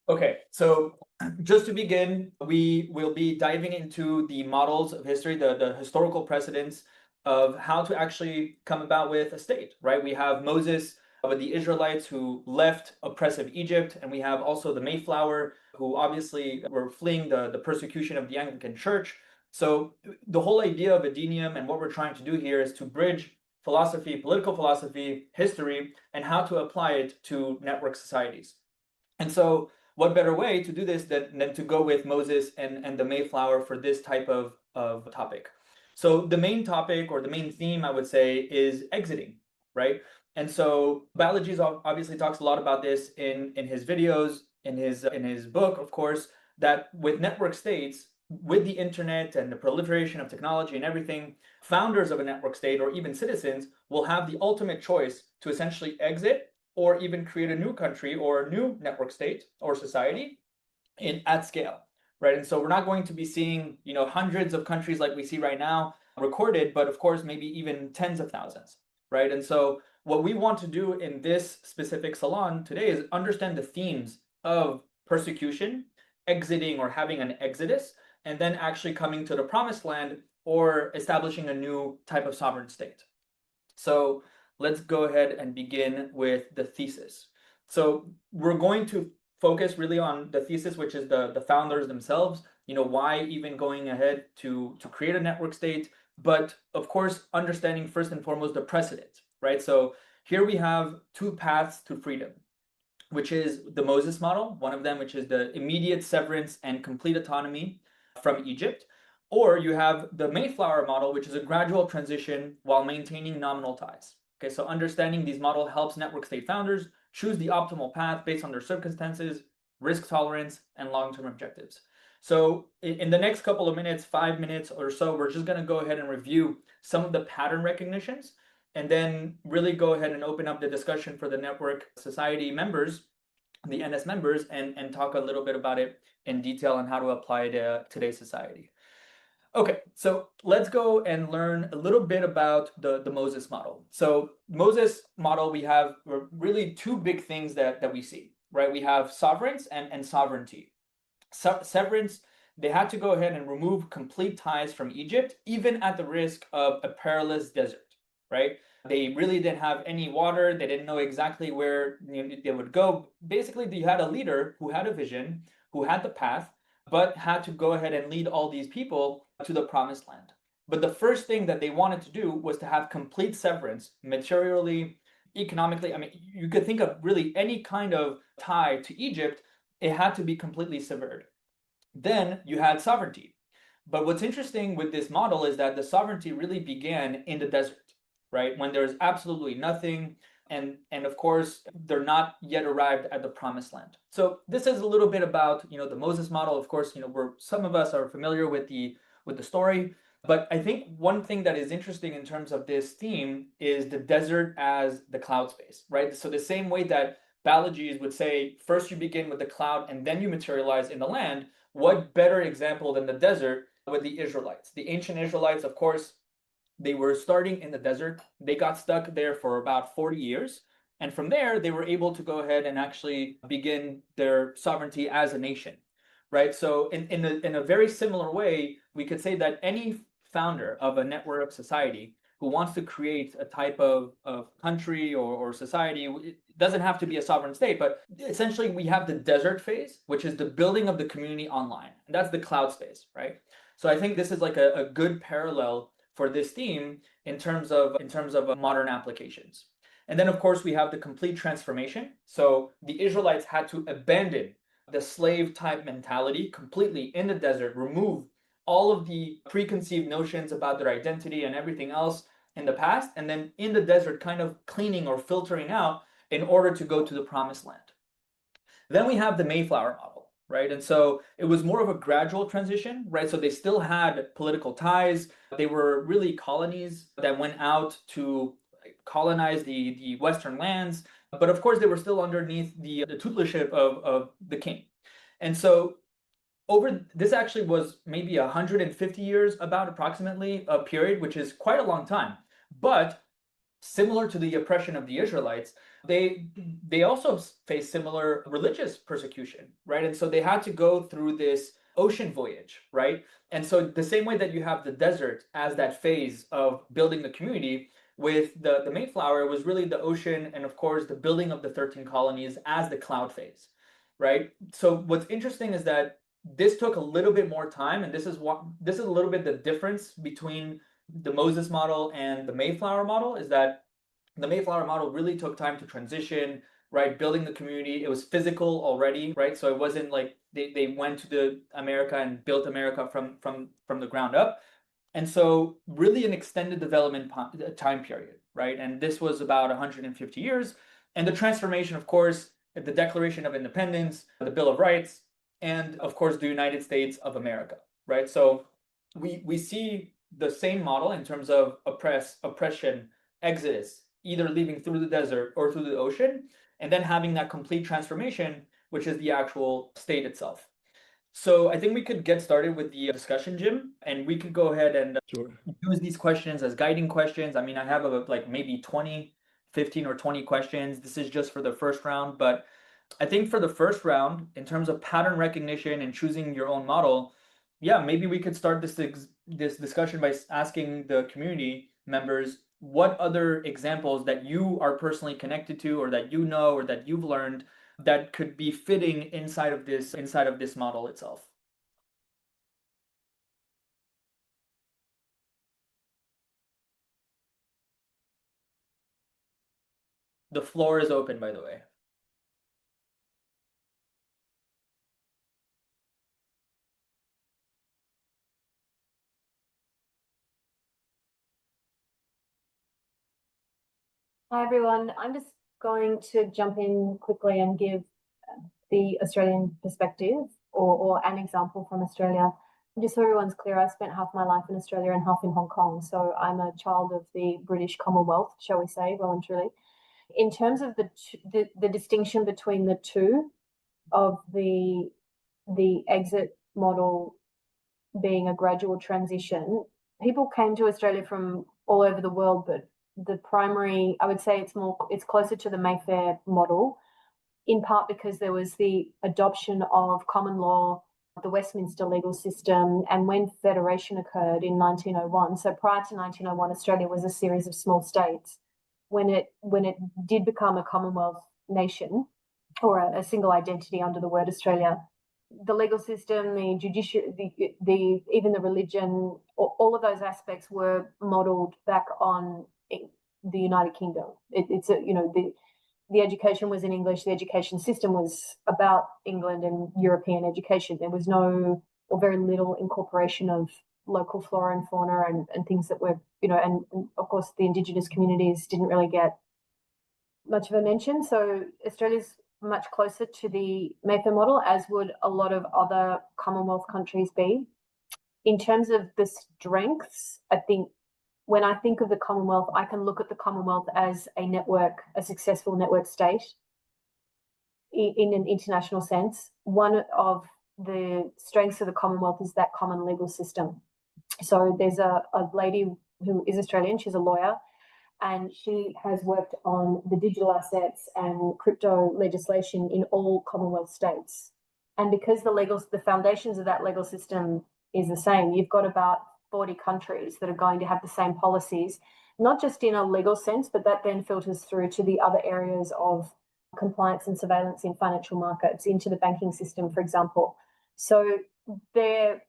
Okay, so just to begin, we will be diving into the models of history, the historical precedents of how to actually come about with a state, right? We have Moses with the Israelites who left oppressive Egypt, and we have also the Mayflower who obviously were fleeing the persecution of the Anglican Church. So the whole idea of Edeneum and what we're trying to do here is to bridge philosophy, political philosophy, history, and how to apply it to network societies. And so what better way to do this than to go with Moses and the Mayflower for this type of topic? So the main topic or the main theme, I would say, is exiting, right? And so Balaji obviously talks a lot about this in his videos, in his book, of course, that with network states, with the internet and the proliferation of technology and everything, founders of a network state or even citizens will have the ultimate choice to essentially exit or even create a new country or a new network state or society at scale, right? And so we're not going to be seeing, hundreds of countries like we see right now recorded, but of course, maybe even tens of thousands, right? And so what we want to do in this specific salon today is understand the themes of persecution, exiting or having an exodus, and then actually coming to the promised land or establishing a new type of sovereign state. So let's go ahead and begin with the thesis. So we're going to focus really on the thesis, which is the founders themselves, why even going ahead to create a network state, but of course, understanding first and foremost the precedent, right? So here we have two paths to freedom, which is the Moses model, one of them, which is the immediate severance and complete autonomy from Egypt. Or you have the Mayflower model, which is a gradual transition while maintaining nominal ties. Okay, so understanding these models helps network state founders choose the optimal path based on their circumstances, risk tolerance, and long-term objectives. So in the next couple of minutes, 5 minutes or so, we're just going to go ahead and review some of the pattern recognitions and then really go ahead and open up the discussion for the network society members, the NS members, and talk a little bit about it in detail on how to apply it to today's society. Okay, so let's go and learn a little bit about the Moses model. So Moses model, we have really two big things that we see, right? We have sovereigns and sovereignty. Severance, they had to go ahead and remove complete ties from Egypt, even at the risk of a perilous desert, right? They really didn't have any water. They didn't know exactly where they would go. Basically, you had a leader who had a vision, who had the path, but had to go ahead and lead all these people to the promised land. But the first thing that they wanted to do was to have complete severance, materially, economically. I mean, you could think of really any kind of tie to Egypt, it had to be completely severed. Then you had sovereignty. But what's interesting with this model is that the sovereignty really began in the desert, right? When there's absolutely nothing, and of course they're not yet arrived at the promised land. So this is a little bit about the Moses model. Of course, some of us are familiar with the story, but I think one thing that is interesting in terms of this theme is the desert as the cloud space, right? So the same way that Balajis would say, first you begin with the cloud and then you materialize in the land. What better example than the desert with the Israelites? The ancient Israelites, of course, they were starting in the desert. They got stuck there for about 40 years. And from there, they were able to go ahead and actually begin their sovereignty as a nation, right? So in a very similar way, we could say that any founder of a network society who wants to create a type of country or society, it doesn't have to be a sovereign state, but essentially we have the desert phase, which is the building of the community online. And that's the cloud space, right? So I think this is like a good parallel for this theme in terms of modern applications. And then of course we have the complete transformation. So the Israelites had to abandon the slave type mentality completely in the desert, remove all of the preconceived notions about their identity and everything else in the past, and then in the desert kind of cleaning or filtering out in order to go to the promised land. Then we have the Mayflower model, right? And so it was more of a gradual transition, right? So they still had political ties. They were really colonies that went out to colonize the Western lands. But of course, they were still underneath the tutelage of the king. And so this actually was maybe 150 years, about approximately a period, which is quite a long time. But similar to the oppression of the Israelites, they also face similar religious persecution, right? And so they had to go through this ocean voyage, right? And so the same way that you have the desert as that phase of building the community, with the Mayflower was really the ocean, and of course the building of the 13 colonies as the cloud phase, right? So what's interesting is that this took a little bit more time, and this is a little bit the difference between the Moses model and the Mayflower model, is that the Mayflower model really took time to transition, right? Building the community, it was physical already, right? So it wasn't like they went to the America and built America from the ground up. And so really an extended development time period, right? And this was about 150 years. And the transformation, of course, the Declaration of Independence, the Bill of Rights, and of course the United States of America, right? So we see the same model in terms of oppression, exodus, either leaving through the desert or through the ocean, and then having that complete transformation, which is the actual state itself. So I think we could get started with the discussion, Jim, and we could go ahead and Sure. use these questions as guiding questions. I mean, I have about like maybe 20, 15 or 20 questions. This is just for the first round, but I think for the first round, in terms of pattern recognition and choosing your own model, yeah, maybe we could start this discussion by asking the community members what other examples that you are personally connected to, or that you know, or that you've learned that could be fitting inside of this model itself. The floor is open, by the way. Hi everyone, I'm just going to jump in quickly and give the Australian perspective or an example from Australia. Just so everyone's clear, I spent half my life in Australia and half in Hong Kong, so I'm a child of the British Commonwealth, shall we say, well and truly. In terms of the distinction between the two of the exit model being a gradual transition, people came to Australia from all over the world, but the primary, I would say it's closer to the Mayfair model, in part because there was the adoption of common law, the Westminster legal system, and when federation occurred in 1901. So prior to 1901, Australia was a series of small states. When it did become a Commonwealth nation, or a single identity under the word Australia, the legal system, the judiciary, even the religion, all of those aspects were modelled back on the United Kingdom. It's the education was in English. The education system was about England and European education. There was no or very little incorporation of local flora and fauna and things that were, and of course the Indigenous communities didn't really get much of a mention. So Australia's much closer to the Mayfair model, as would a lot of other Commonwealth countries be. In terms of the strengths, I think when I think of the Commonwealth, I can look at the Commonwealth as a successful network state in an international sense. One of the strengths of the Commonwealth is that common legal system. So there's a lady who is Australian, she's a lawyer, and she has worked on the digital assets and crypto legislation in all Commonwealth states. And because the foundations of that legal system is the same, you've got about 40 countries that are going to have the same policies, not just in a legal sense, but that then filters through to the other areas of compliance and surveillance in financial markets, into the banking system, for example. So there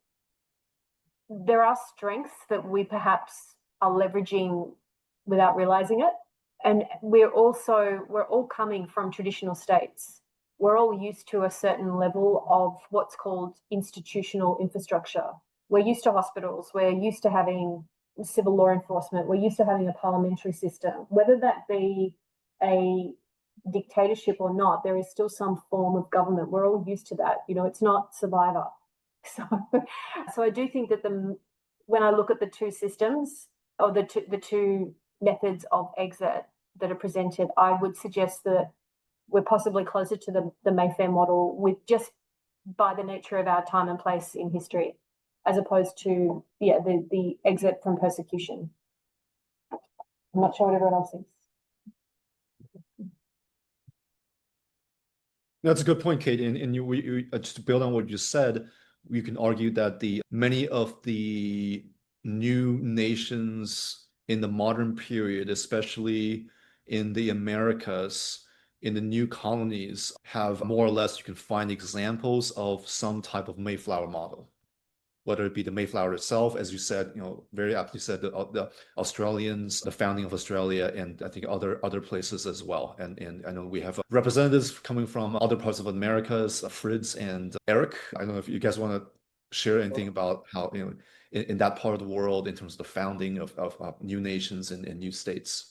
are strengths that we perhaps are leveraging without realizing it. And we're all coming from traditional states. We're all used to a certain level of what's called institutional infrastructure. We're used to hospitals. We're used to having civil law enforcement. We're used to having a parliamentary system. Whether that be a dictatorship or not, there is still some form of government. We're all used to that. It's not Survivor. So I do think that when I look at the two systems, or the two methods of exit that are presented, I would suggest that we're possibly closer to the Mayfair model, with just by the nature of our time and place in history, as opposed to the exit from persecution. I'm not sure what everyone else thinks. That's a good point, Kate. And just to build on what you said, you can argue that many of the new nations in the modern period, especially in the Americas, in the new colonies, have more or less, you can find examples of some type of Mayflower model. Whether it be the Mayflower itself, as you said, very aptly said, the Australians, the founding of Australia, and I think other places as well. And I know we have representatives coming from other parts of Americas, Fritz and Eric. I don't know if you guys want to share anything about how, in that part of the world, in terms of the founding of new nations and new states.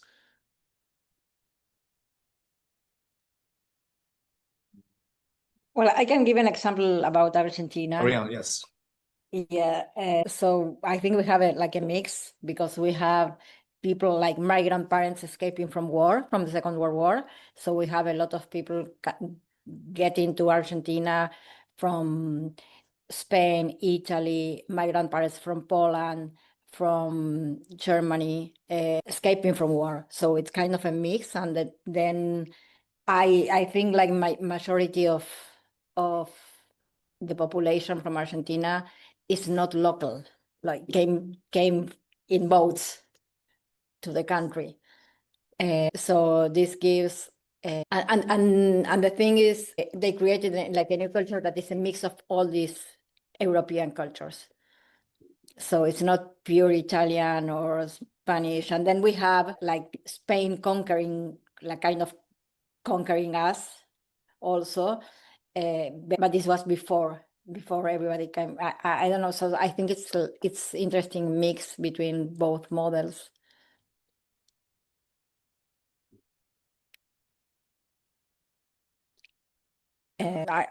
Well, I can give an example about Argentina. Ariane, yes. Yeah, so I think we have a mix, because we have people like migrant parents escaping from the Second World War. So we have a lot of people getting to Argentina from Spain, Italy, migrant parents from Poland, from Germany, escaping from war. So it's kind of a mix. And then I think like my majority of the population from Argentina is not local, like came in boats to the country. So this gives, and the thing is, they created like a new culture that is a mix of all these European cultures. So it's not pure Italian or Spanish. And then we have like Spain conquering, like kind of conquering us also. But this was before everybody came. I don't know. So I think it's interesting mix between both models. I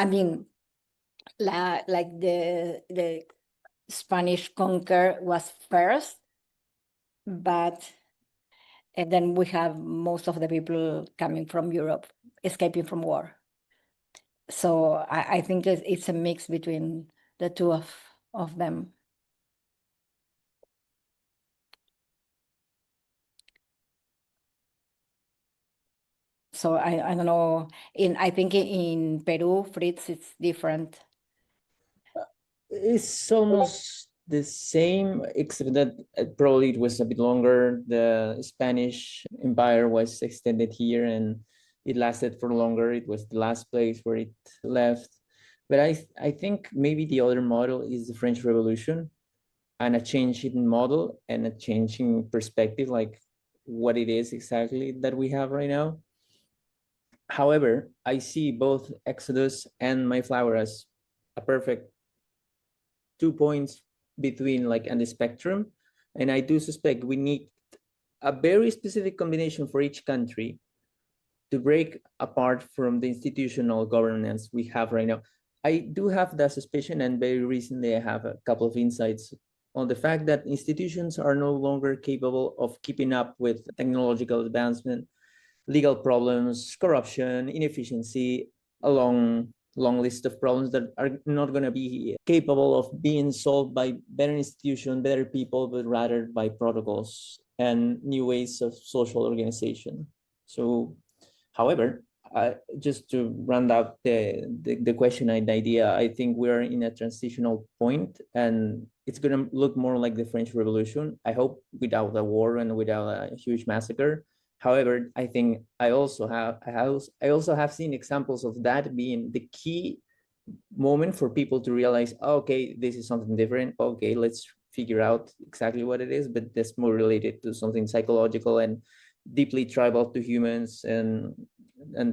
mean, like the Spanish conquer was first, but and then we have most of the people coming from Europe, escaping from war. So I think it's a mix between the two of them. So I don't know. I think in Peru, Fritz, it's different. It's almost the same, except that probably it was a bit longer. The Spanish Empire was extended here and it lasted for longer. It was the last place where it left. But I think maybe the other model is the French Revolution, and a change in model and a change in perspective, like what it is exactly that we have right now. However, I see both Exodus and Mayflower as a perfect 2 points between like and the spectrum. And I do suspect we need a very specific combination for each country to break apart from the institutional governance we have right now. I do have that suspicion, and very recently I have a couple of insights on the fact that institutions are no longer capable of keeping up with technological advancement, legal problems, corruption, inefficiency, a long list of problems that are not going to be capable of being solved by better institutions, better people, but rather by protocols and new ways of social organization. So, however, just to round out the question and idea, I think we're in a transitional point, and it's going to look more like the French Revolution. I hope without a war and without a huge massacre. However, I think I also have seen examples of that being the key moment for people to realize, oh, okay, this is something different. Okay, let's figure out exactly what it is, but that's more related to something psychological and deeply tribal to humans, and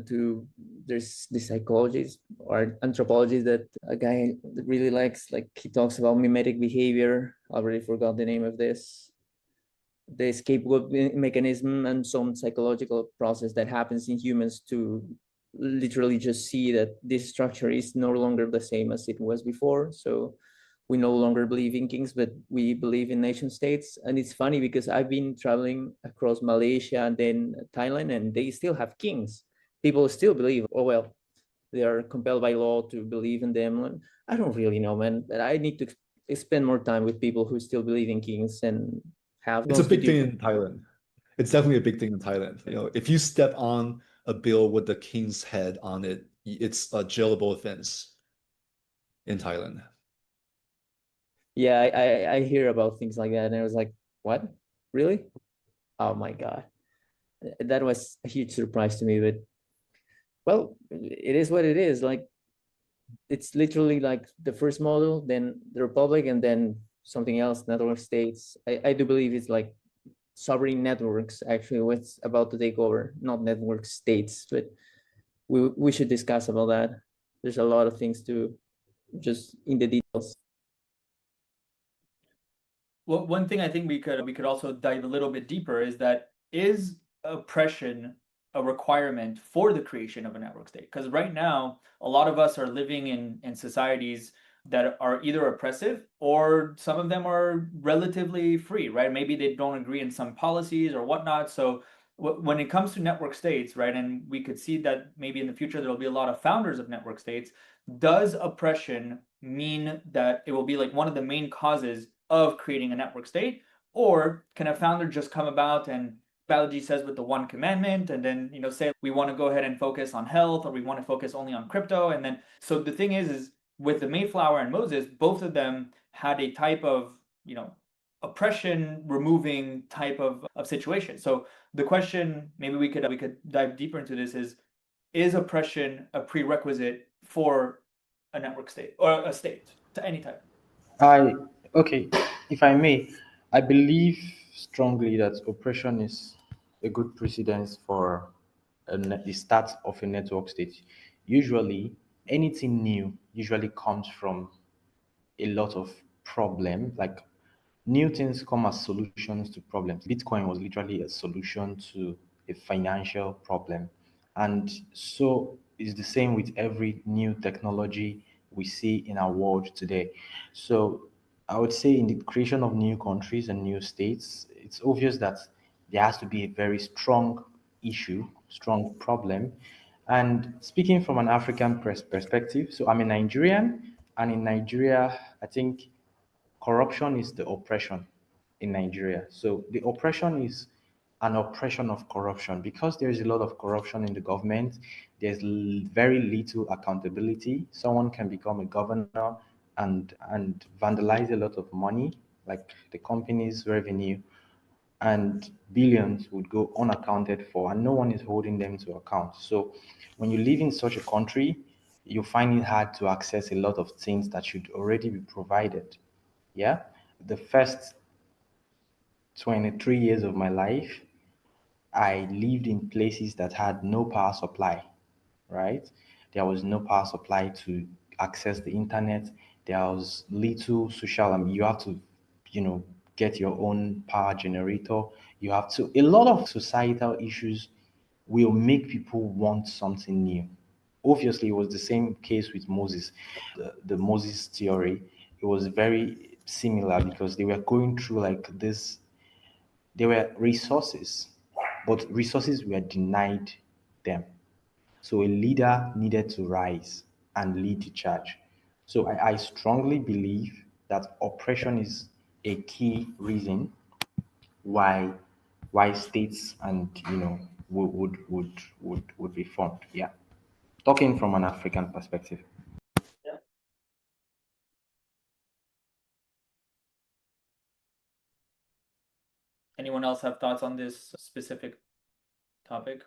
to there's the psychologists or anthropologists that a guy that really likes, like he talks about mimetic behavior. I already forgot the name of this. The scapegoat mechanism and some psychological process that happens in humans to literally just see that this structure is no longer the same as it was before. So we no longer believe in kings, but we believe in nation states. And it's funny because I've been traveling across Malaysia and then Thailand, and they still have kings. People still believe, oh, well, they are compelled by law to believe in them. I don't really know, man, but I need to spend more time with people who still believe in kings and have. It's a big thing in Thailand. It's definitely a big thing in Thailand. You know, if you step on a bill with the king's head on it, it's a jailable offense in Thailand. Yeah, I hear about things like that, and I was like, what? Really? Oh my God. That was a huge surprise to me, but well, it is what it is. Like, it's literally like the first model, then the Republic, and then something else, network states. I do believe it's like sovereign networks actually what's about to take over, not network states, but we should discuss about that. There's a lot of things to just in the details. Well, one thing I think we could also dive a little bit deeper is oppression a requirement for the creation of a network state? Because right now, a lot of us are living in societies that are either oppressive or some of them are relatively free, right? Maybe they don't agree in some policies or whatnot. So when it comes to network states, right, and we could see that maybe in the future there will be a lot of founders of network states, does oppression mean that it will be like one of the main causes of creating a network state? Or can a founder just come about and Balaji says with the one commandment and then say we want to go ahead and focus on health or we want to focus only on crypto? And then so the thing is with the Mayflower and Moses, both of them had a type of oppression removing type of situation. So the question, maybe we could dive deeper into this, is oppression a prerequisite for a network state or a state to any type? Okay, if I may, I believe strongly that oppression is a good precedence for the start of a network state. Usually, anything new usually comes from a lot of problem. Like new things come as solutions to problems. Bitcoin was literally a solution to a financial problem. And so it's the same with every new technology we see in our world today. So I would say in the creation of new countries and new states, it's obvious that there has to be a very strong issue, strong problem. And speaking from an African perspective, so I'm a Nigerian, and in Nigeria, I think corruption is the oppression in Nigeria. So the oppression is an oppression of corruption because there is a lot of corruption in the government. There's very little accountability. Someone can become a governor and vandalize a lot of money, like the company's revenue, and billions would go unaccounted for, and no one is holding them to account. So when you live in such a country, you find it hard to access a lot of things that should already be provided. Yeah. The first 23 years of my life, I lived in places that had no power supply, right? There was no power supply to access the internet. There was little social, you have to, get your own power generator. You have to, a lot of societal issues will make people want something new. Obviously, it was the same case with Moses. The Moses theory, it was very similar because they were going through like this, there were resources, but resources were denied them. So a leader needed to rise and lead the charge. So I strongly believe that oppression is a key reason why states and would be formed. Yeah, talking from an African perspective. Yeah. Anyone else have thoughts on this specific topic?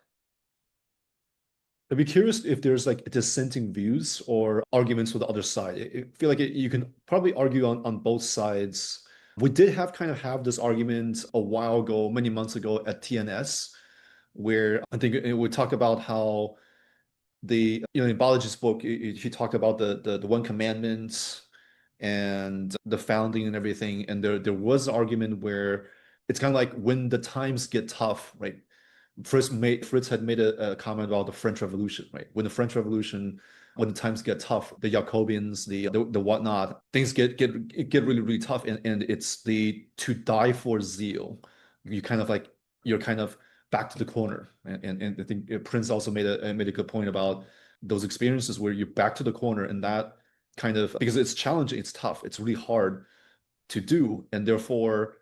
I'd be curious if there's like dissenting views or arguments with the other side. I feel like you can probably argue on both sides. We did have this argument a while ago, many months ago at TNS, where I think we talked about how in Balaji's book, he talked about the one commandment and the founding and everything. And there was an argument where it's kind of like when the times get tough, right? Fritz had made a comment about the French Revolution, right? When the French Revolution, when the times get tough, the Jacobians, the whatnot, things get really, really tough. And it's the to die for zeal. You're kind of back to the corner. And I think Prince also made a good point about those experiences where you're back to the corner, and that kind of, because it's challenging, it's tough, it's really hard to do, and therefore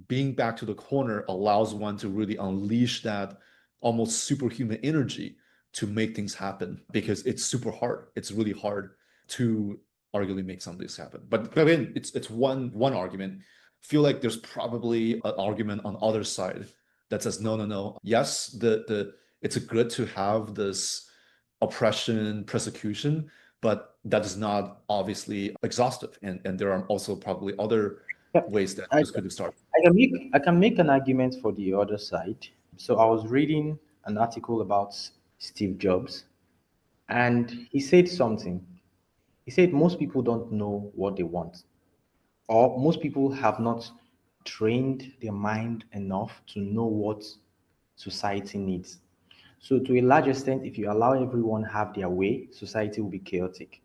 being back to the corner allows one to really unleash that almost superhuman energy to make things happen, because it's super hard. It's really hard to arguably make some of this happen. But again, it's one argument. Feel like there's probably an argument on the other side that says no. Yes, it's good to have this oppression, persecution, but that is not obviously exhaustive. And there are also probably other Yeah, ways that I, this could start. I can make an argument for the other side. So I was reading an article about Steve Jobs, and he said something. He said most people don't know what they want, or most people have not trained their mind enough to know what society needs. So to a large extent, if you allow everyone have their way, society will be chaotic.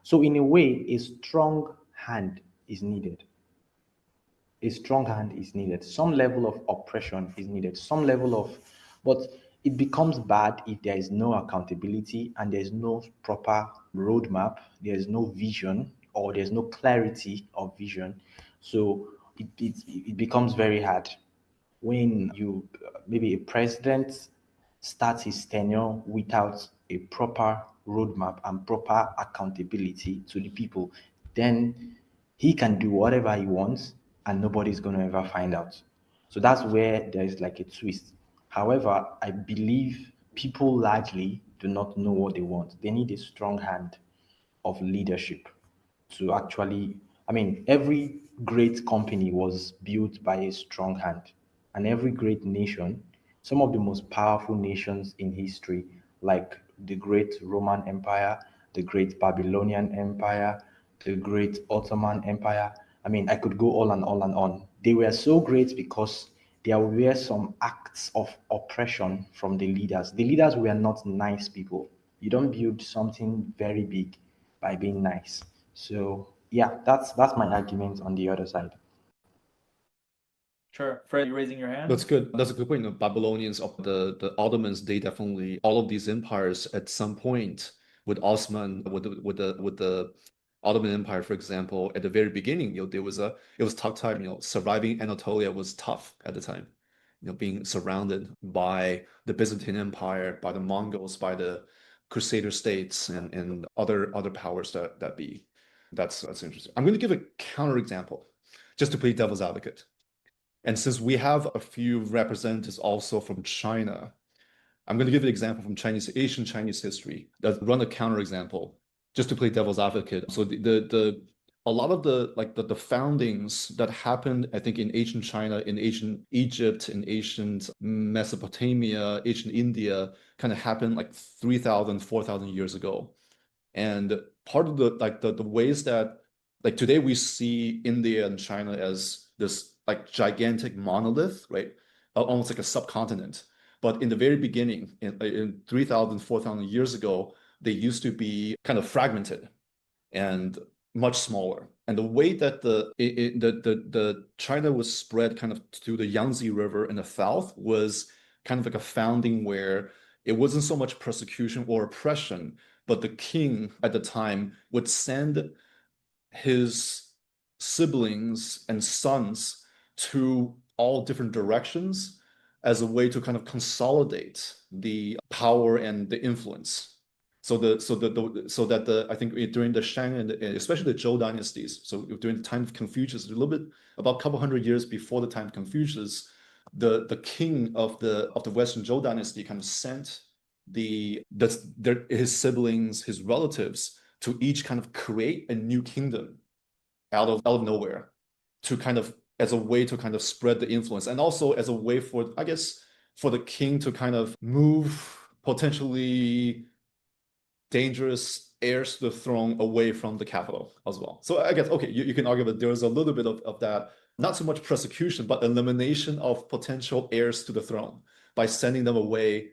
So in a way, a strong hand is needed. A strong hand is needed. Some level of oppression is needed. Some level of, but it becomes bad if there is no accountability and there's no proper roadmap, there's no vision, or there's no clarity of vision. So it becomes very hard when you maybe a president starts his tenure without a proper roadmap and proper accountability to the people, then he can do whatever he wants and nobody's going to ever find out. So that's where there is like a twist. However, I believe people largely do not know what they want. They need a strong hand of leadership to actually, I mean, every great company was built by a strong hand, and every great nation, some of the most powerful nations in history, like the great Roman Empire, the great Babylonian Empire, the great Ottoman Empire. I mean, I could go on and on and on. They were so great because there were some acts of oppression from the leaders. The leaders were not nice people. You don't build something very big by being nice. So yeah, that's my argument on the other side. Sure. Fred, you raising your hand? That's good. That's a good point. The Babylonians, of the Ottomans, they definitely, all of these empires at some point, with Osman, with the Ottoman Empire, for example, at the very beginning, it was tough time. Surviving Anatolia was tough at the time. Being surrounded by the Byzantine Empire, by the Mongols, by the Crusader states, and other powers that be. That's interesting. I'm going to give a counterexample, just to play devil's advocate. And since we have a few representatives also from China, I'm going to give an example from ancient Chinese history that run a counterexample, just to play devil's advocate. So a lot of the foundings that happened, I think, in ancient China, in ancient Egypt, in ancient Mesopotamia, ancient India, kind of happened like 3,000, 4,000 years ago. And part of the ways that, like, today we see India and China as this like gigantic monolith, right? Almost like a subcontinent. But in the very beginning, in 3,000, 4,000 years ago, they used to be kind of fragmented and much smaller. And the way that the China was spread kind of to the Yangtze River in the south was kind of like a founding where it wasn't so much persecution or oppression, but the king at the time would send his siblings and sons to all different directions as a way to kind of consolidate the power and the influence. So that I think during the Shang and especially the Zhou dynasties, so during the time of Confucius, a little bit about a couple hundred years before the time of Confucius, the king of the Western Zhou dynasty kind of sent his siblings, his relatives, to each kind of create a new kingdom out of nowhere, to kind of, as a way to kind of spread the influence, and also as a way for, I guess, for the king to kind of move potentially dangerous heirs to the throne away from the capital as well. So I guess, okay, you can argue that there is a little bit of that, not so much persecution, but elimination of potential heirs to the throne by sending them away,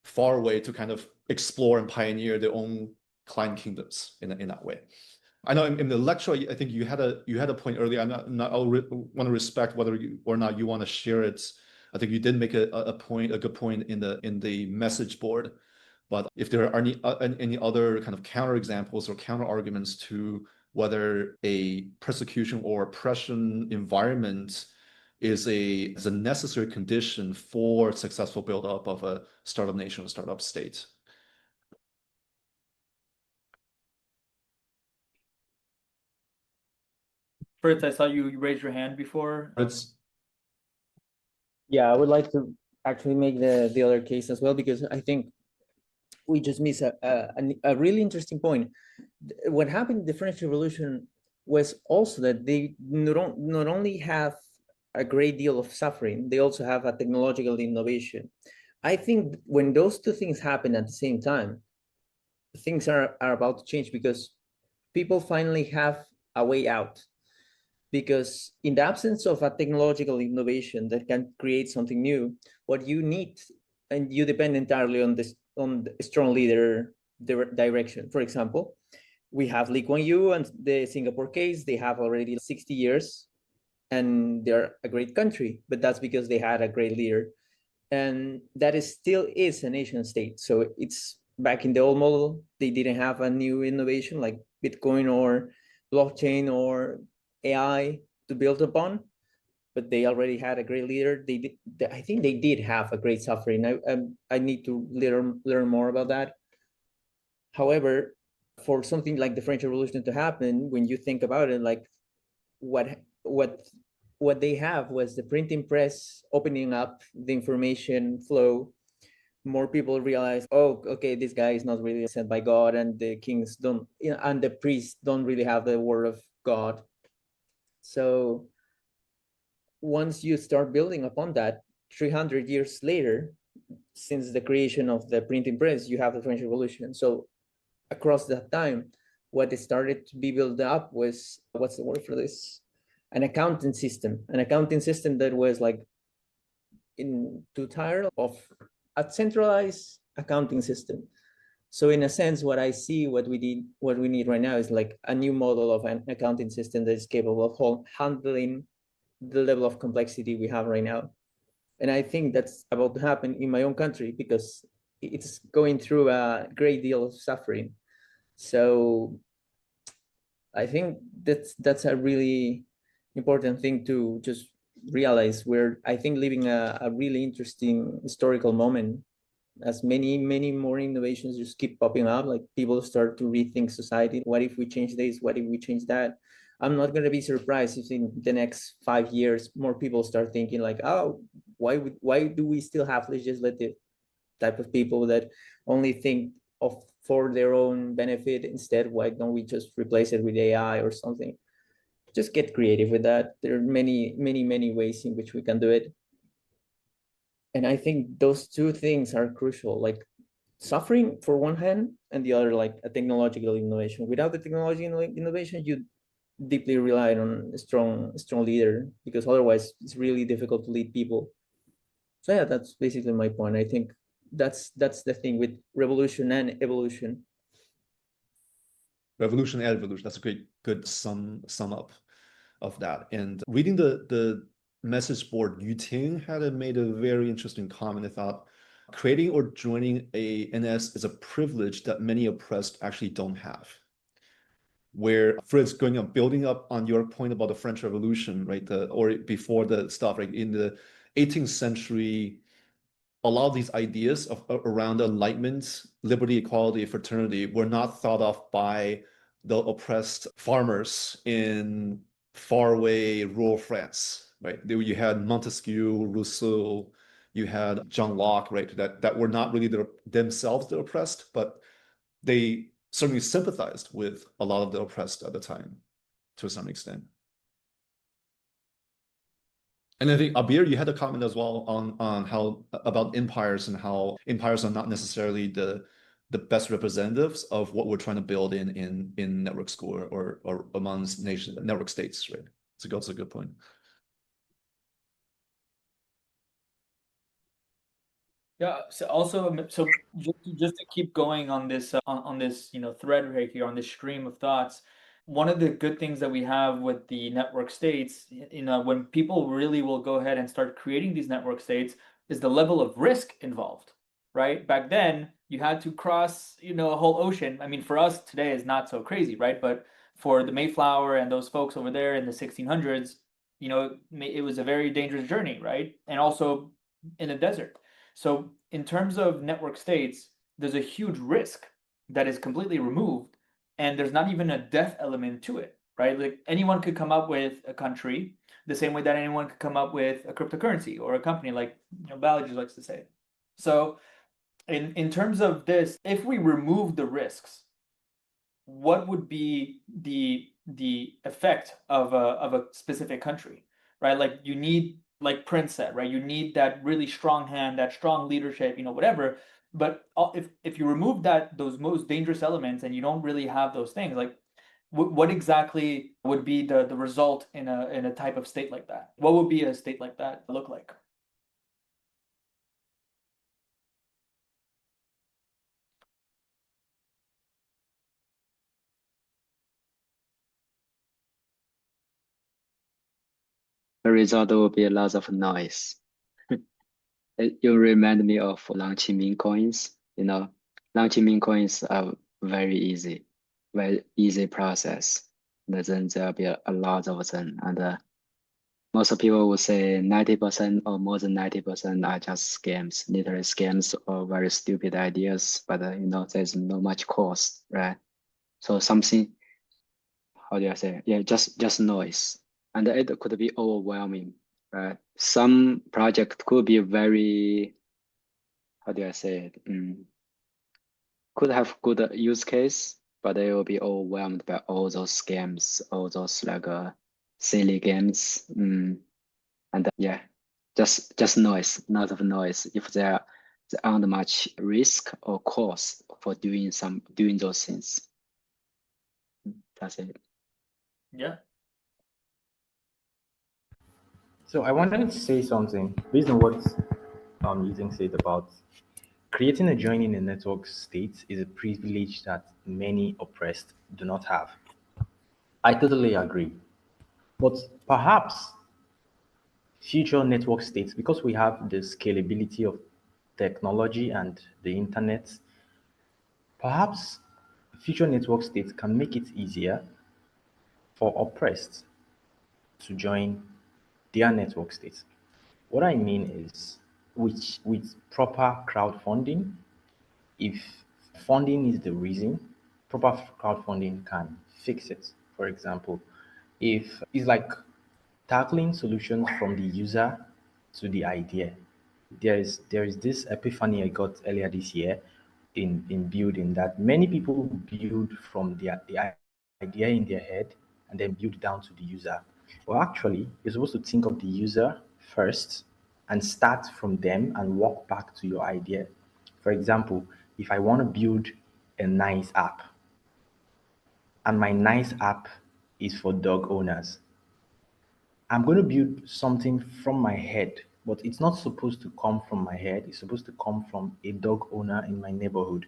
far away, to kind of explore and pioneer their own client kingdoms in that way. I know in the lecture, I think you had a point earlier. I want to respect whether or not you want to share it. I think you did make a good point in the message board. But if there are any other kind of counterexamples or counter arguments to whether a persecution or oppression environment is a necessary condition for successful build-up of a startup nation or startup state. Fritz, I saw you raise your hand before. Fritz? Yeah, I would like to actually make the other case as well, because I think we just miss a really interesting point. What happened in the French Revolution was also that they not only have a great deal of suffering, they also have a technological innovation. I think when those two things happen at the same time, things are about to change, because people finally have a way out. Because in the absence of a technological innovation that can create something new, what you need, and you depend entirely on this, on the strong leader direction. For example, we have Lee Kuan Yew and the Singapore case. They have already 60 years and they're a great country, but that's because they had a great leader. And that is still is a nation state. So it's back in the old model. They didn't have a new innovation like Bitcoin or blockchain or AI to build upon, but they already had a great leader. They did, I think they did have a great suffering. I need to learn more about that. However, for something like the French Revolution to happen, when you think about it, like what they have was the printing press opening up the information flow. More people realize, oh, okay, this guy is not really sent by God, and the kings don't, you know, and the priests don't really have the word of God. So once you start building upon that, 300 years later, since the creation of the printing press, you have the French Revolution. So across that time, what started to be built up was, what's the word for this? An accounting system that was like too tired of a centralized accounting system. So in a sense, what I see, what we need right now is like a new model of an accounting system that is capable of handling the level of complexity we have right now. And I think that's about to happen in my own country, because it's going through a great deal of suffering. So I think that's a really important thing to just realize. We're, I think, living a really interesting historical moment, as many more innovations just keep popping up. Like people start to rethink society. What if we change this? What if we change that? I'm not going to be surprised if in the next 5 years more people start thinking like, oh, why do we still have legislative type of people that only think of for their own benefit? Instead, why don't we just replace it with AI or something? Just get creative with that. There are many ways in which we can do it. And I think those two things are crucial, like suffering for one hand, and the other like a technological innovation. Without the technological innovation, you deeply rely on a strong leader, because otherwise it's really difficult to lead people. So yeah, that's basically my point. I think that's the thing with revolution and evolution. Revolution and evolution. That's a good sum up of that. And reading the message board, Yu Ting had made a very interesting comment. I thought creating or joining a NS is a privilege that many oppressed actually don't have. Where Fritz, going up, building up on your point about the French Revolution, right? Or before the stuff, right? In the 18th century, a lot of these ideas around enlightenment, liberty, equality, fraternity were not thought of by the oppressed farmers in faraway rural France, right? You had Montesquieu, Rousseau, you had John Locke, right? That were not really themselves the oppressed, but they certainly sympathized with a lot of the oppressed at the time, to some extent. And I think Abir, you had a comment as well on how about empires and how empires are not necessarily the best representatives of what we're trying to build in network school or amongst nation network states, right? So that's a good point. Yeah. So also, so just to keep going on this on this thread right here, on this stream of thoughts, one of the good things that we have with the network states, when people really will go ahead and start creating these network states, is the level of risk involved, right? Back then, you had to cross a whole ocean. I mean, for us today is not so crazy, right? But for the Mayflower and those folks over there in the 1600s, it was a very dangerous journey, right? And also in a desert. So in terms of network states, there's a huge risk that is completely removed, and there's not even a death element to it, right? Like anyone could come up with a country the same way that anyone could come up with a cryptocurrency or a company, like Balaji likes to say. So in terms of this, if we remove the risks, what would be the effect of a specific country, right? Like you need, like Prince said, right? You need that really strong hand, that strong leadership, whatever. But if you remove those most dangerous elements and you don't really have those things, like what exactly would be the result in a type of state like that? What would be a state like that look like? The result will be a lot of noise. You remind me of launching meme coins. Launching meme coins are very easy process. And then there'll be a lot of them. And most people would say 90% or more than 90% are just scams, literally scams or very stupid ideas. But there's no much cost, right? So something, how do I say? Yeah, just noise, and it could be overwhelming, right? Some project could be very, how do I say it? Could have good use case, but they will be overwhelmed by all those scams, all those like silly games. And yeah, just noise, lot of noise. If there aren't much risk or cost for doing those things. That's it. Yeah. So I wanted to say something based on what Eugene said about creating a joining a network state is a privilege that many oppressed do not have. I totally agree. But perhaps future network states, because we have the scalability of technology and the internet, perhaps future network states can make it easier for oppressed to join their network states. What I mean is, with proper crowdfunding, if funding is the reason, proper crowdfunding can fix it. For example, if it's like tackling solutions from the user to the idea. There is this epiphany I got earlier this year in building, that many people build from the idea in their head and then build down to the user. Well, actually, you're supposed to think of the user first and start from them and walk back to your idea. For example, if I want to build a nice app, and my nice app is for dog owners, I'm going to build something from my head, but it's not supposed to come from my head. It's supposed to come from a dog owner in my neighborhood.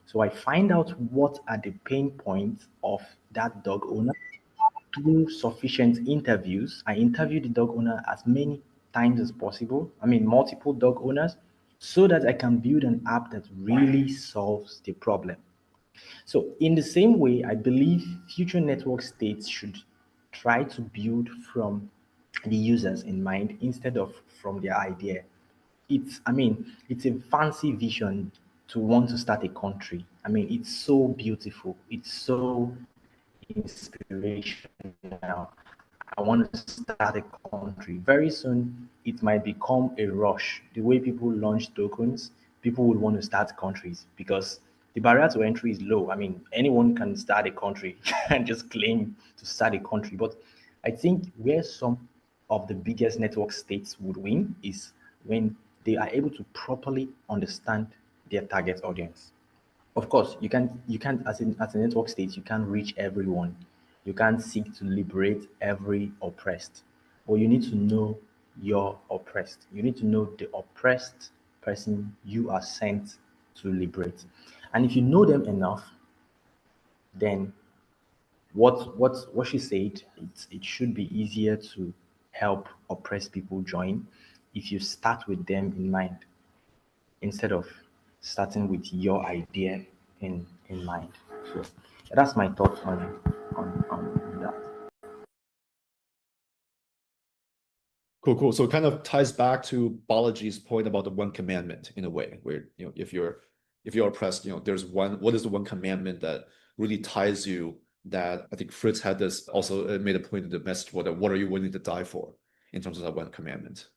So I find out what are the pain points of that dog owner through sufficient interviews. I interview the dog owner as many times as possible. I mean, multiple dog owners, so that I can build an app that really solves the problem. So, in the same way, I believe future network states should try to build from the users in mind instead of from their idea. It's a fancy vision to want to start a country. I mean, it's so beautiful. It's so inspirational. I want to start a country. Very soon, it might become a rush. The way people launch tokens, people will want to start countries because the barrier to entry is low. I mean, anyone can start a country and just claim to start a country. But I think where some of the biggest network states would win is when they are able to properly understand their target audience. Of course, you can't as a network state, you can't reach everyone. You can't seek to liberate every oppressed. But you need to know your oppressed. You need to know the oppressed person you are sent to liberate. And if you know them enough, then what she said, it should be easier to help oppressed people join if you start with them in mind instead of starting with your idea in mind. So that's my thoughts on that. Cool. So it kind of ties back to Balaji's point about the one commandment in a way, where if you're oppressed, there's one. What is the one commandment that really ties you? That I think Fritz had this also made a point in the message. What are you willing to die for in terms of that one commandment?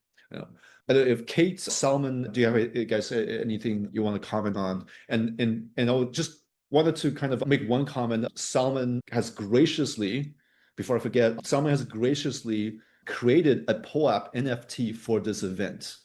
If Kate, Salman, do you have guys anything you want to comment on? And I just wanted to kind of make one comment. Salman has graciously, before I forget, Salman has graciously created a POAP NFT for this event.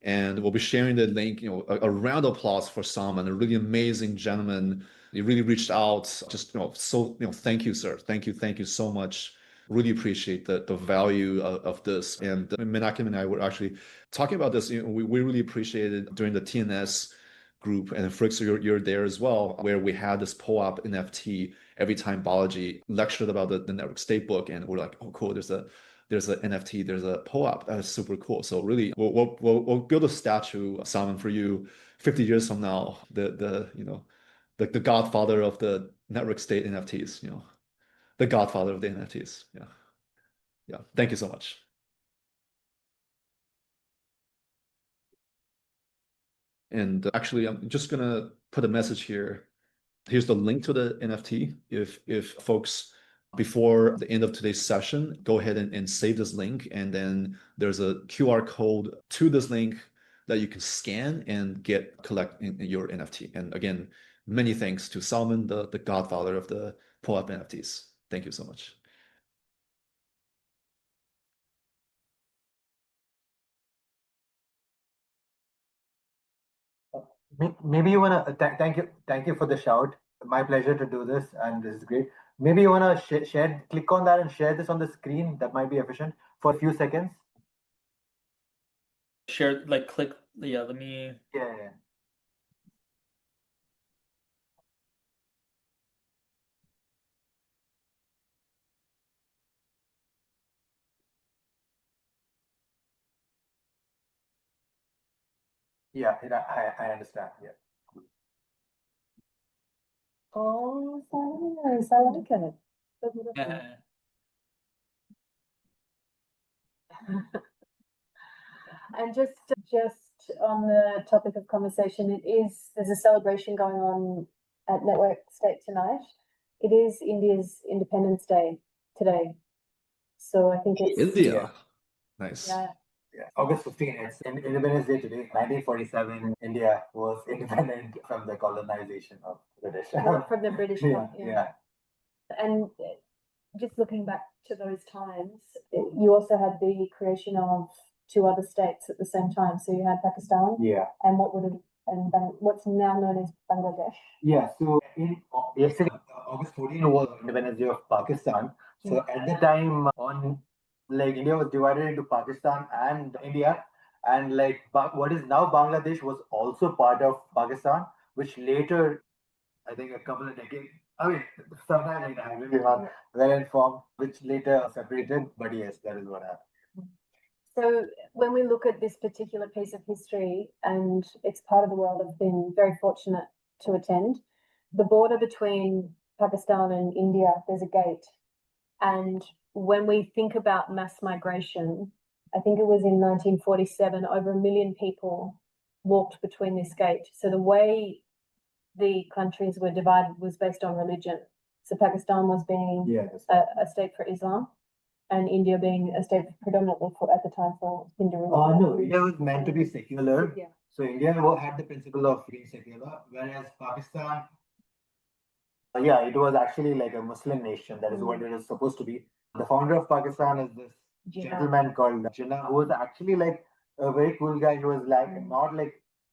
And we'll be sharing the link, a round of applause for Salman, a really amazing gentleman. He really reached out, just, thank you, sir. Thank you so much. Really appreciate the value of this. And Menachem and I were actually talking about this. We really appreciated during the TNS group, and Fritz, you're there as well, where we had this POAP NFT every time Balaji lectured about the network state book, and we're like, oh, cool, there's an NFT, there's a POAP. That is super cool. So really, we'll build a statue, Salman, for you 50 years from now. The godfather of the network state NFTs. The godfather of the NFTs. Yeah. Thank you so much. And actually, I'm just gonna put a message here. Here's the link to the NFT. If folks, before the end of today's session, go ahead and save this link, and then there's a QR code to this link that you can scan and collect your NFT. And again, many thanks to Salman, the godfather of the POAP NFTs. Thank you so much. Maybe you wanna thank you for the shout. My pleasure to do this, and this is great. Maybe you wanna click on that and share this on the screen. That might be efficient for a few seconds. Share, click. Yeah, let me. Yeah. Yeah, I understand. Yeah. Oh, nice. I like it. So beautiful. And just on the topic of conversation, there's a celebration going on at Network State tonight. It is India's Independence Day today. So I think it's India. Nice. Yeah, August 15th, it's Independence Day today. 1947, India was independent from the colonization of British. From the British. Yeah. And just looking back to those times, you also had the creation of two other states at the same time. So you had Pakistan. Yeah. And what's now known as Bangladesh. Yeah. So yesterday, August 14th was Independence Day of Pakistan. So at the time, India was divided into Pakistan and India, and what is now Bangladesh was also part of Pakistan, which later, I think a couple of decades, sometime later, I will be not well informed, which later separated. But yes, that is what happened. So when we look at this particular piece of history, and it's part of the world I've been very fortunate to attend, the border between Pakistan and India, there's a gate. And when we think about mass migration, I think it was in 1947, over 1 million people walked between this gate. So the way the countries were divided was based on religion. So Pakistan was being a state for Islam, and India being a state predominantly at the time for Hindu religion. No, India was meant to be secular. Yeah. So India had the principle of being secular, whereas Pakistan, it was actually like a Muslim nation. That is what it was supposed to be. The founder of Pakistan is this gentleman called Jinnah, who was actually like a very cool guy. He was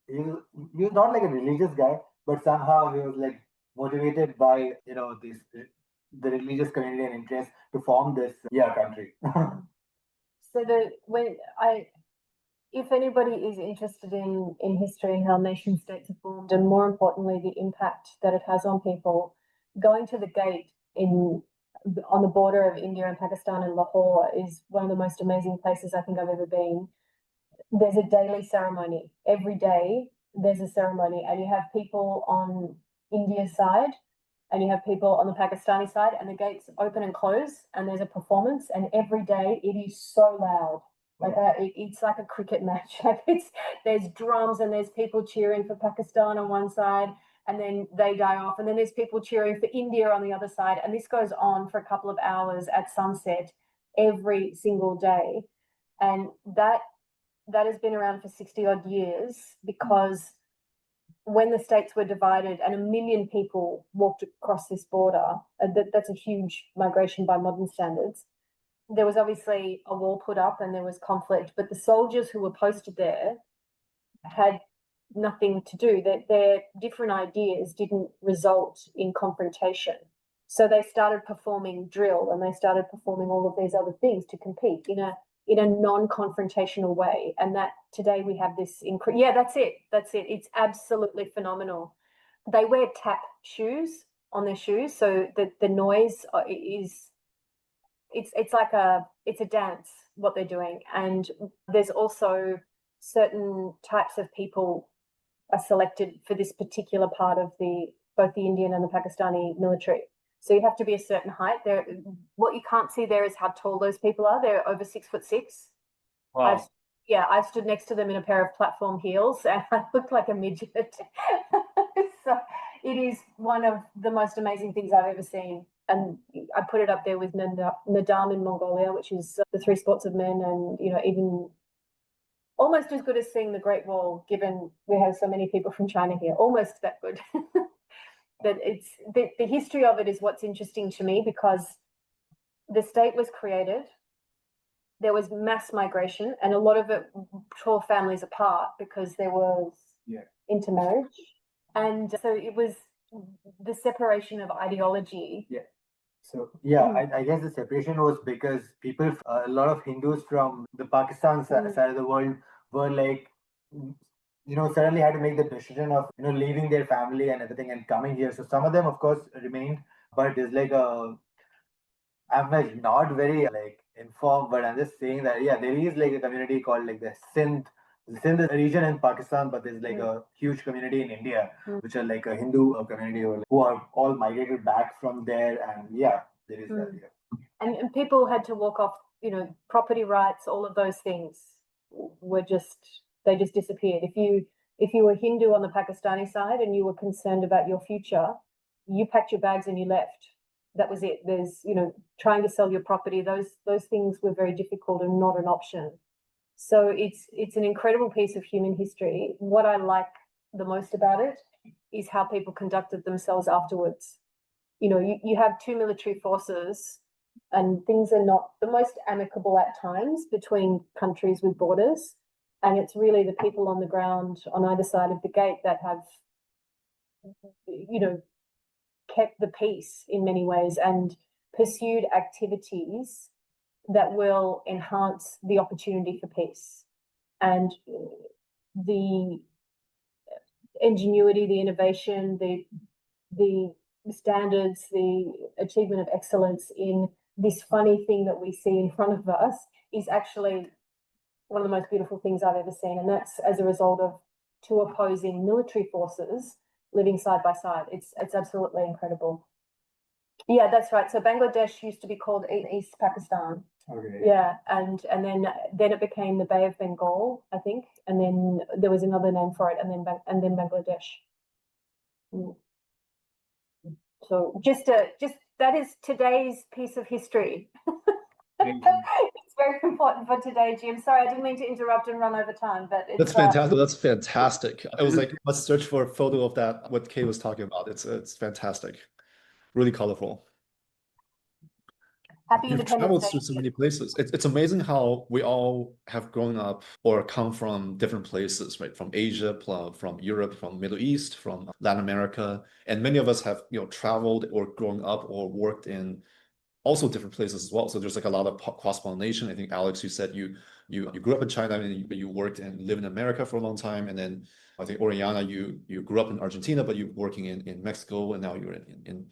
he was not like a religious guy, but somehow he was like motivated by the religious community and interest to form this country. So if anybody is interested in history and how nation states are formed, and more importantly the impact that it has on people, going to the gate on the border of India and Pakistan in Lahore is one of the most amazing places I think I've ever been. There's a daily ceremony. Every day there's a ceremony, and you have people on India's side and you have people on the Pakistani side, and the gates open and close, and there's a performance, and every day it is so loud. Like it's like a cricket match. Like there's drums and there's people cheering for Pakistan on one side, and then they die off, and then there's people cheering for India on the other side, and this goes on for a couple of hours at sunset every single day, and that has been around for 60 odd years, because when the states were divided and 1 million people walked across this border, that's a huge migration by modern standards. There was obviously a wall put up and there was conflict, but the soldiers who were posted there had nothing to do. Their different ideas didn't result in confrontation. So they started performing drill and they started performing all of these other things to compete in a non-confrontational way. And that today we have this that's it. It's absolutely phenomenal. They wear tap shoes on their shoes, so the noise is it's like it's a dance what they're doing. And there's also certain types of people are selected for this particular part of both the Indian and the Pakistani military. So you have to be a certain height. What you can't see there is how tall those people are. They're over 6'6". Wow. I've stood next to them in a pair of platform heels and I looked like a midget. So it is one of the most amazing things I've ever seen. And I put it up there with Nadam in Mongolia, which is the 3 sports of men, and even almost as good as seeing the Great Wall, given we have so many people from China here. Almost that good. But it's the history of it is what's interesting to me, because the state was created, there was mass migration, and a lot of it tore families apart because there was intermarriage, and so it was the separation of ideology. So I guess the separation was because people, a lot of Hindus from the Pakistan side of the world were like, suddenly had to make the decision of leaving their family and everything and coming here. So some of them, of course, remained, but it's like I'm like not very like informed, but I'm just saying that there is like a community called like the Sindh. Sindh is a region in Pakistan, but there's like a huge community in India, which are like a Hindu community who are all migrated back from there, and there is that. And people had to walk off, property rights, all of those things were just disappeared. If you were Hindu on the Pakistani side and you were concerned about your future, you packed your bags and you left. That was it. There's, trying to sell your property, those things were very difficult and not an option. So it's an incredible piece of human history. What I like the most about it is how people conducted themselves afterwards. You have 2 military forces, and things are not the most amicable at times between countries with borders. And it's really the people on the ground on either side of the gate that have, kept the peace in many ways and pursued activities that will enhance the opportunity for peace. And the ingenuity, the innovation, the standards, the achievement of excellence in this funny thing that we see in front of us is actually one of the most beautiful things I've ever seen. And that's as a result of 2 opposing military forces living side by side. It's absolutely incredible. Yeah, that's right. So Bangladesh used to be called East Pakistan. Okay. Yeah, and then it became the Bay of Bengal, I think, and then there was another name for it, and then Bangladesh. So just that is today's piece of history. It's very important for today, Jim. Sorry, I didn't mean to interrupt and run over time, but That's fantastic. That's fantastic. I was like, let's search for a photo of that, what Kay was talking about. It's fantastic. Really colorful. Happy You've Independence traveled Day. through so many places. It's amazing how we all have grown up or come from different places, right? From Asia, from Europe, from Middle East, from Latin America. And many of us have, traveled or grown up or worked in also different places as well. So there's like a lot of cross-pollination. I think, Alex, you said you grew up in China and you worked and lived in America for a long time. And then I think Oriana, you grew up in Argentina, but you're working in Mexico, and now you're in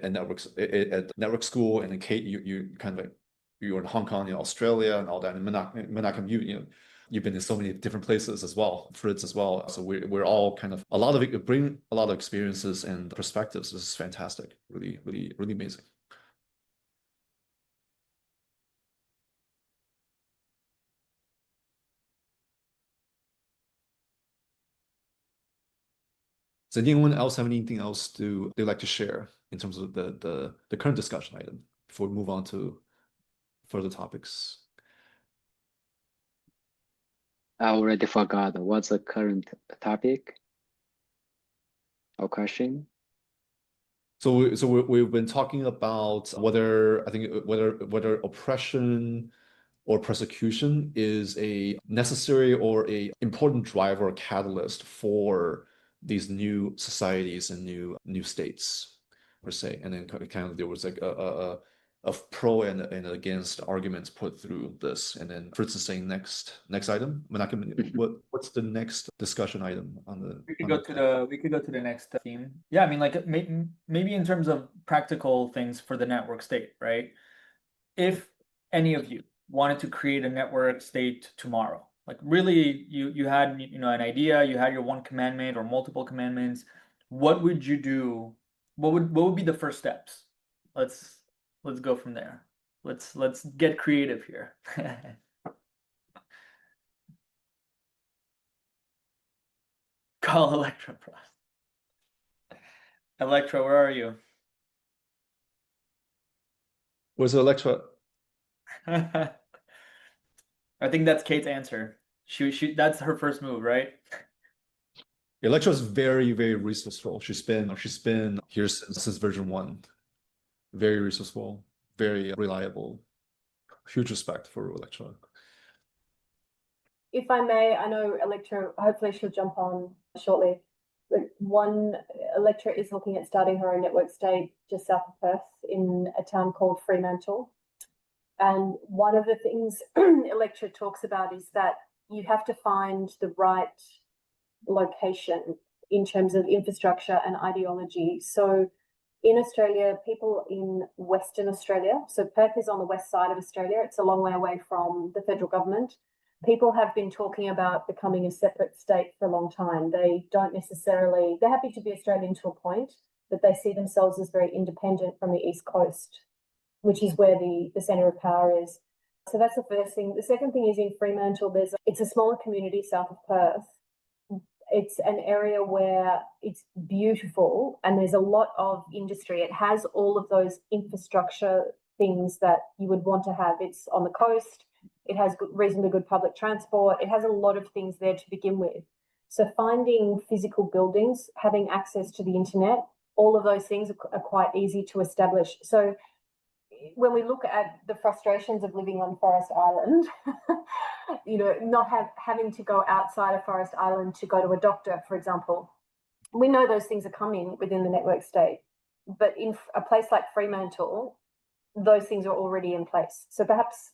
network school. And then Kate, you kind of like you were in Hong Kong, Australia, and all that. And Menachem, you've been in so many different places as well, Fritz as well. So we're all kind of bring a lot of experiences and perspectives. This is fantastic. Really, really, really amazing. Does anyone else have anything else they'd like to share in terms of the current discussion item before we move on to further topics? I already forgot what's the current topic or question. So we've been talking about whether oppression or persecution is a necessary or a important driver or catalyst for these new societies and new states, per se. And then kind of there was like a pro and against arguments put through this. And then Fritz is saying next item. What's the next discussion item on the? We could go to the next theme. Yeah, I mean, like maybe in terms of practical things for the network state, right? If any of you wanted to create a network state tomorrow, like really you had an idea, you had your one commandment or multiple commandments, what would you do? What would be the first steps? Let's go from there. Let's get creative here. Call Electra Frost. Electra, where are you? Where's Electra? I think that's Kate's answer. She that's her first move, right? Electra is very, very resourceful. She's been here since version 1. Very resourceful, very reliable. Huge respect for Electra. If I may, I know Electra, hopefully she'll jump on shortly. But Electra is looking at starting her own network state just south of Perth in a town called Fremantle. And one of the things Electra talks about is that you have to find the right location in terms of infrastructure and ideology. So in Australia, people in Western Australia, so Perth is on the west side of Australia, it's a long way away from the federal government. People have been talking about becoming a separate state for a long time. They're happy to be Australian to a point, but they see themselves as very independent from the East Coast, which is where the centre of power is. So that's the first thing. The second thing is in Fremantle, it's a smaller community south of Perth. It's an area where it's beautiful and there's a lot of industry. It has all of those infrastructure things that you would want to have. It's on the coast. It has reasonably good public transport. It has a lot of things there to begin with. So finding physical buildings, having access to the internet, all of those things are quite easy to establish. So when we look at the frustrations of living on Forest Island, not having to go outside of Forest Island to go to a doctor, for example, we know those things are coming within the network state. But in a place like Fremantle, those things are already in place. So perhaps,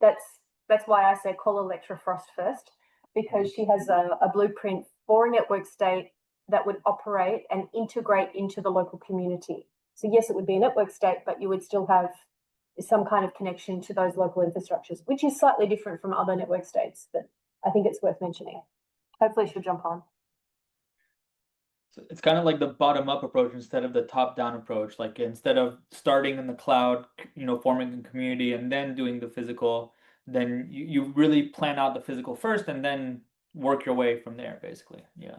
that's why I say call Electra Frost first, because she has a blueprint for a network state that would operate and integrate into the local community. So yes, it would be a network state, but you would still have some kind of connection to those local infrastructures, which is slightly different from other network states, but I think it's worth mentioning. Hopefully she'll jump on. So it's kind of like the bottom-up approach instead of the top-down approach. Like instead of starting in the cloud, forming a community and then doing the physical, then you really plan out the physical first and then work your way from there, basically. Yeah.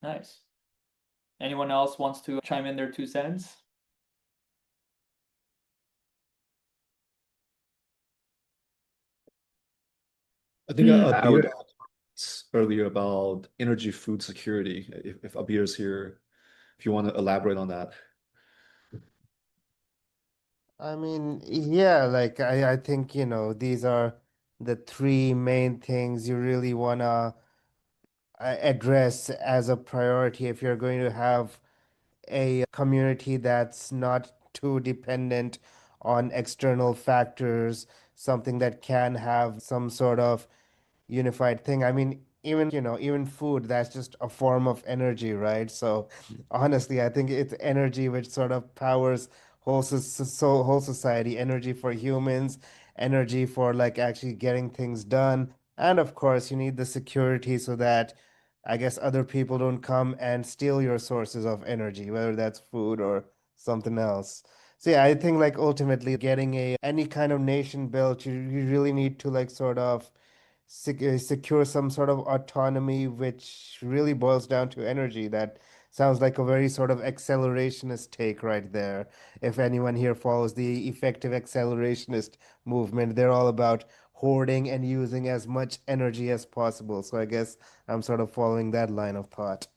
Nice. Anyone else wants to chime in their 2 cents? I think Abir asked earlier about energy food security. If Abir is here, if you want to elaborate on that. I mean, yeah, like I think, these are the 3 main things you really want to address as a priority if you're going to have a community that's not too dependent on external factors, something that can have some sort of unified thing. I mean, even food, that's just a form of energy, right? So honestly, I think it's energy which sort of powers whole society, energy for humans, energy for like actually getting things done. And of course, you need the security so that I guess other people don't come and steal your sources of energy, whether that's food or something else. So yeah, I think like ultimately getting any kind of nation built, you really need to like sort of secure some sort of autonomy, which really boils down to energy. That sounds like a very sort of accelerationist take right there. If anyone here follows the effective accelerationist movement, they're all about hoarding and using as much energy as possible. So I guess I'm sort of following that line of thought.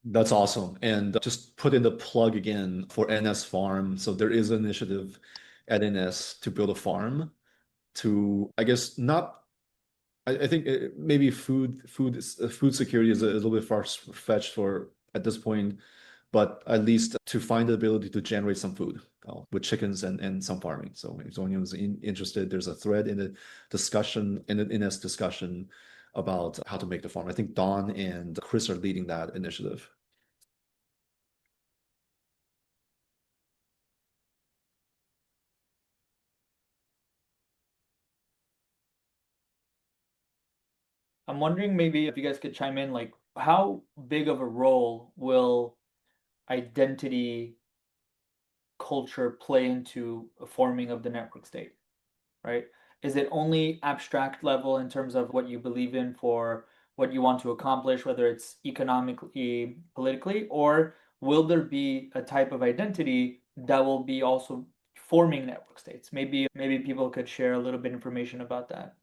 That's awesome. And just put in the plug again for NS Farm. So there is an initiative at NS to build a farm to, I guess, not, I think maybe food security is a little bit far-fetched for at this point, but at least to find the ability to generate some food with chickens and some farming. So if anyone's interested, there's a thread in the discussion, in the NS discussion about how to make the farm. I think Don and Chris are leading that initiative. I'm wondering maybe if you guys could chime in, like how big of a role will identity culture play into a forming of the network state, right? Is it only abstract level in terms of what you believe in for what you want to accomplish, whether it's economically, politically, or will there be a type of identity that will be also forming network states? Maybe people could share a little bit information about that.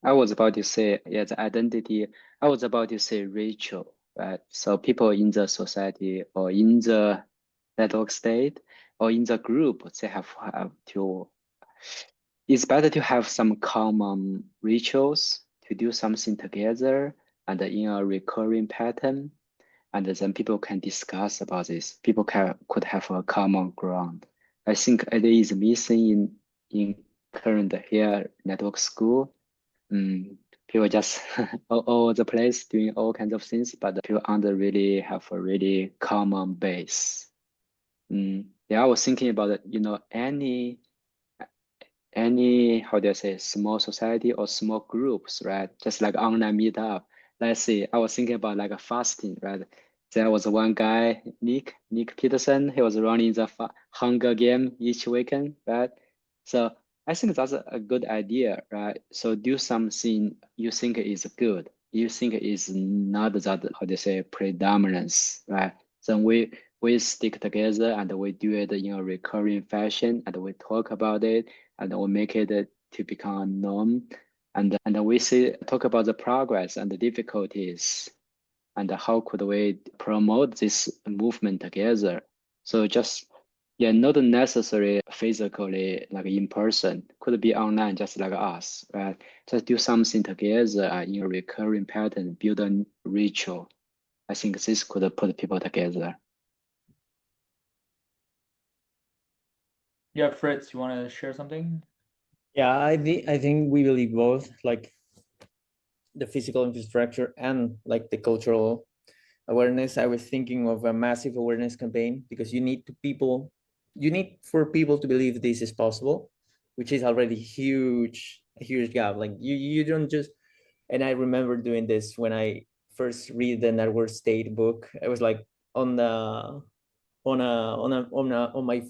I was about to say, yeah, the identity, I was about to say ritual, right? So people in the society or in the network state or in the group, they have to, it's better to have some common rituals to do something together and in a recurring pattern. And then people can discuss about this. People could have a common ground. I think it is missing in current here network school. People just all over the place doing all kinds of things, but people don't really have a really common base. Yeah, I was thinking about it, any how do I say small society or small groups, right? Just like online meetup. Let's see, I was thinking about like a fasting, right? There was one guy, Nick Peterson. He was running the Hunger Game each weekend, right? So I think that's a good idea, right? So do something you think is good. You think is not that, how do you say, predominance, right? Then we stick together and we do it in a recurring fashion and we talk about it and we make it to become a norm. And we talk about the progress and the difficulties and how could we promote this movement together. So just, yeah, not necessarily physically like in person, could be online just like us, right? Just do something together in a recurring pattern, build a ritual. I think this could put people together. Yeah, Fritz, you want to share something? Yeah, I think we believe both, like the physical infrastructure and like the cultural awareness. I was thinking of a massive awareness campaign because you need for people to believe this is possible, which is already a huge gap. Like you don't just, and I remember doing this when I first read the Network State book. I was like on the on my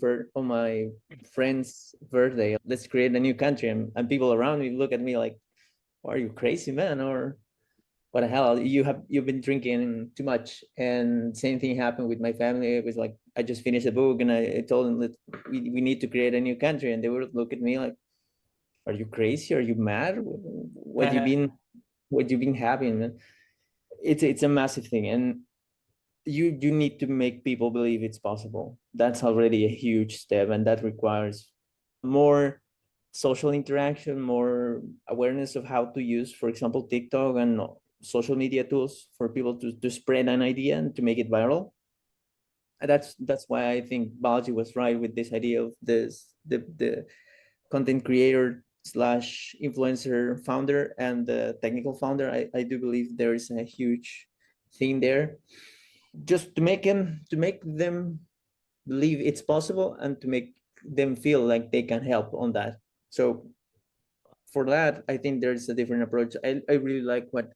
friend's birthday, let's create a new country, and people around me look at me like, are you crazy, man? Or what the hell, you've been drinking too much. And same thing happened with my family. It was like I just finished a book and I told them that we need to create a new country, and they would look at me like, are you crazy? Are you mad? What you been having, man? It's a massive thing, and you need to make people believe it's possible. That's already a huge step, and that requires more social interaction, more awareness of how to use, for example, TikTok and social media tools for people to spread an idea and to make it viral. And that's why I think Balaji was right with this idea of the content creator slash influencer founder and the technical founder. I do believe there is a huge thing there, just to make them believe it's possible and to make them feel like they can help on that. So for that, I think there's a different approach. I really like what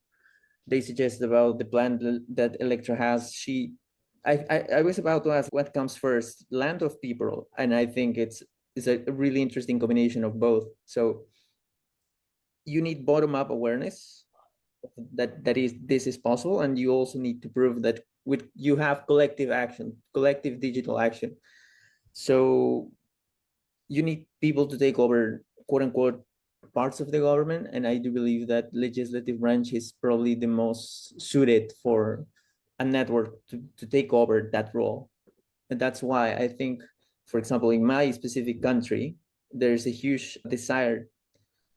they suggest about the plan that Electra has. She I was about to ask what comes first, land of people, and I think it's a really interesting combination of both. So you need bottom-up awareness that this is possible, and you also need to prove that you have collective action, collective digital action. So you need people to take over, quote unquote, parts of the government, and I do believe that legislative branch is probably the most suited for a network to take over that role. And that's why I think, for example, in my specific country, there's a huge desire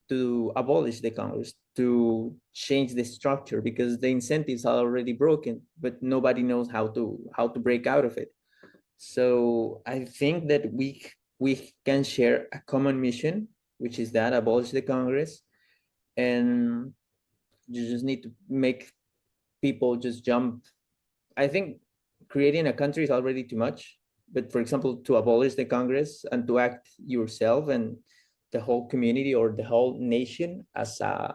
to abolish the Congress, to change the structure, because the incentives are already broken, but nobody knows how to break out of it. So I think that we can share a common mission, which is that abolish the Congress, and you just need to make people just jump. I think creating a country is already too much, but for example, to abolish the Congress and to act yourself and the whole community or the whole nation as a,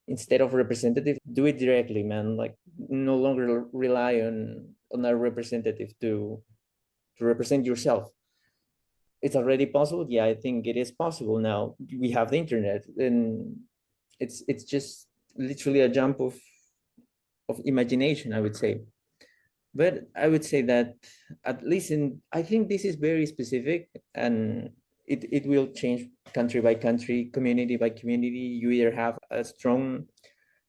instead of representative, do it directly, man. Like, no longer rely on a representative to represent yourself. It's already possible. Yeah, I think it is possible now. We have the internet, and it's just literally a jump of imagination, I would say. But I would say that, at least I think this is very specific, and it will change country by country, community by community. You either have a strong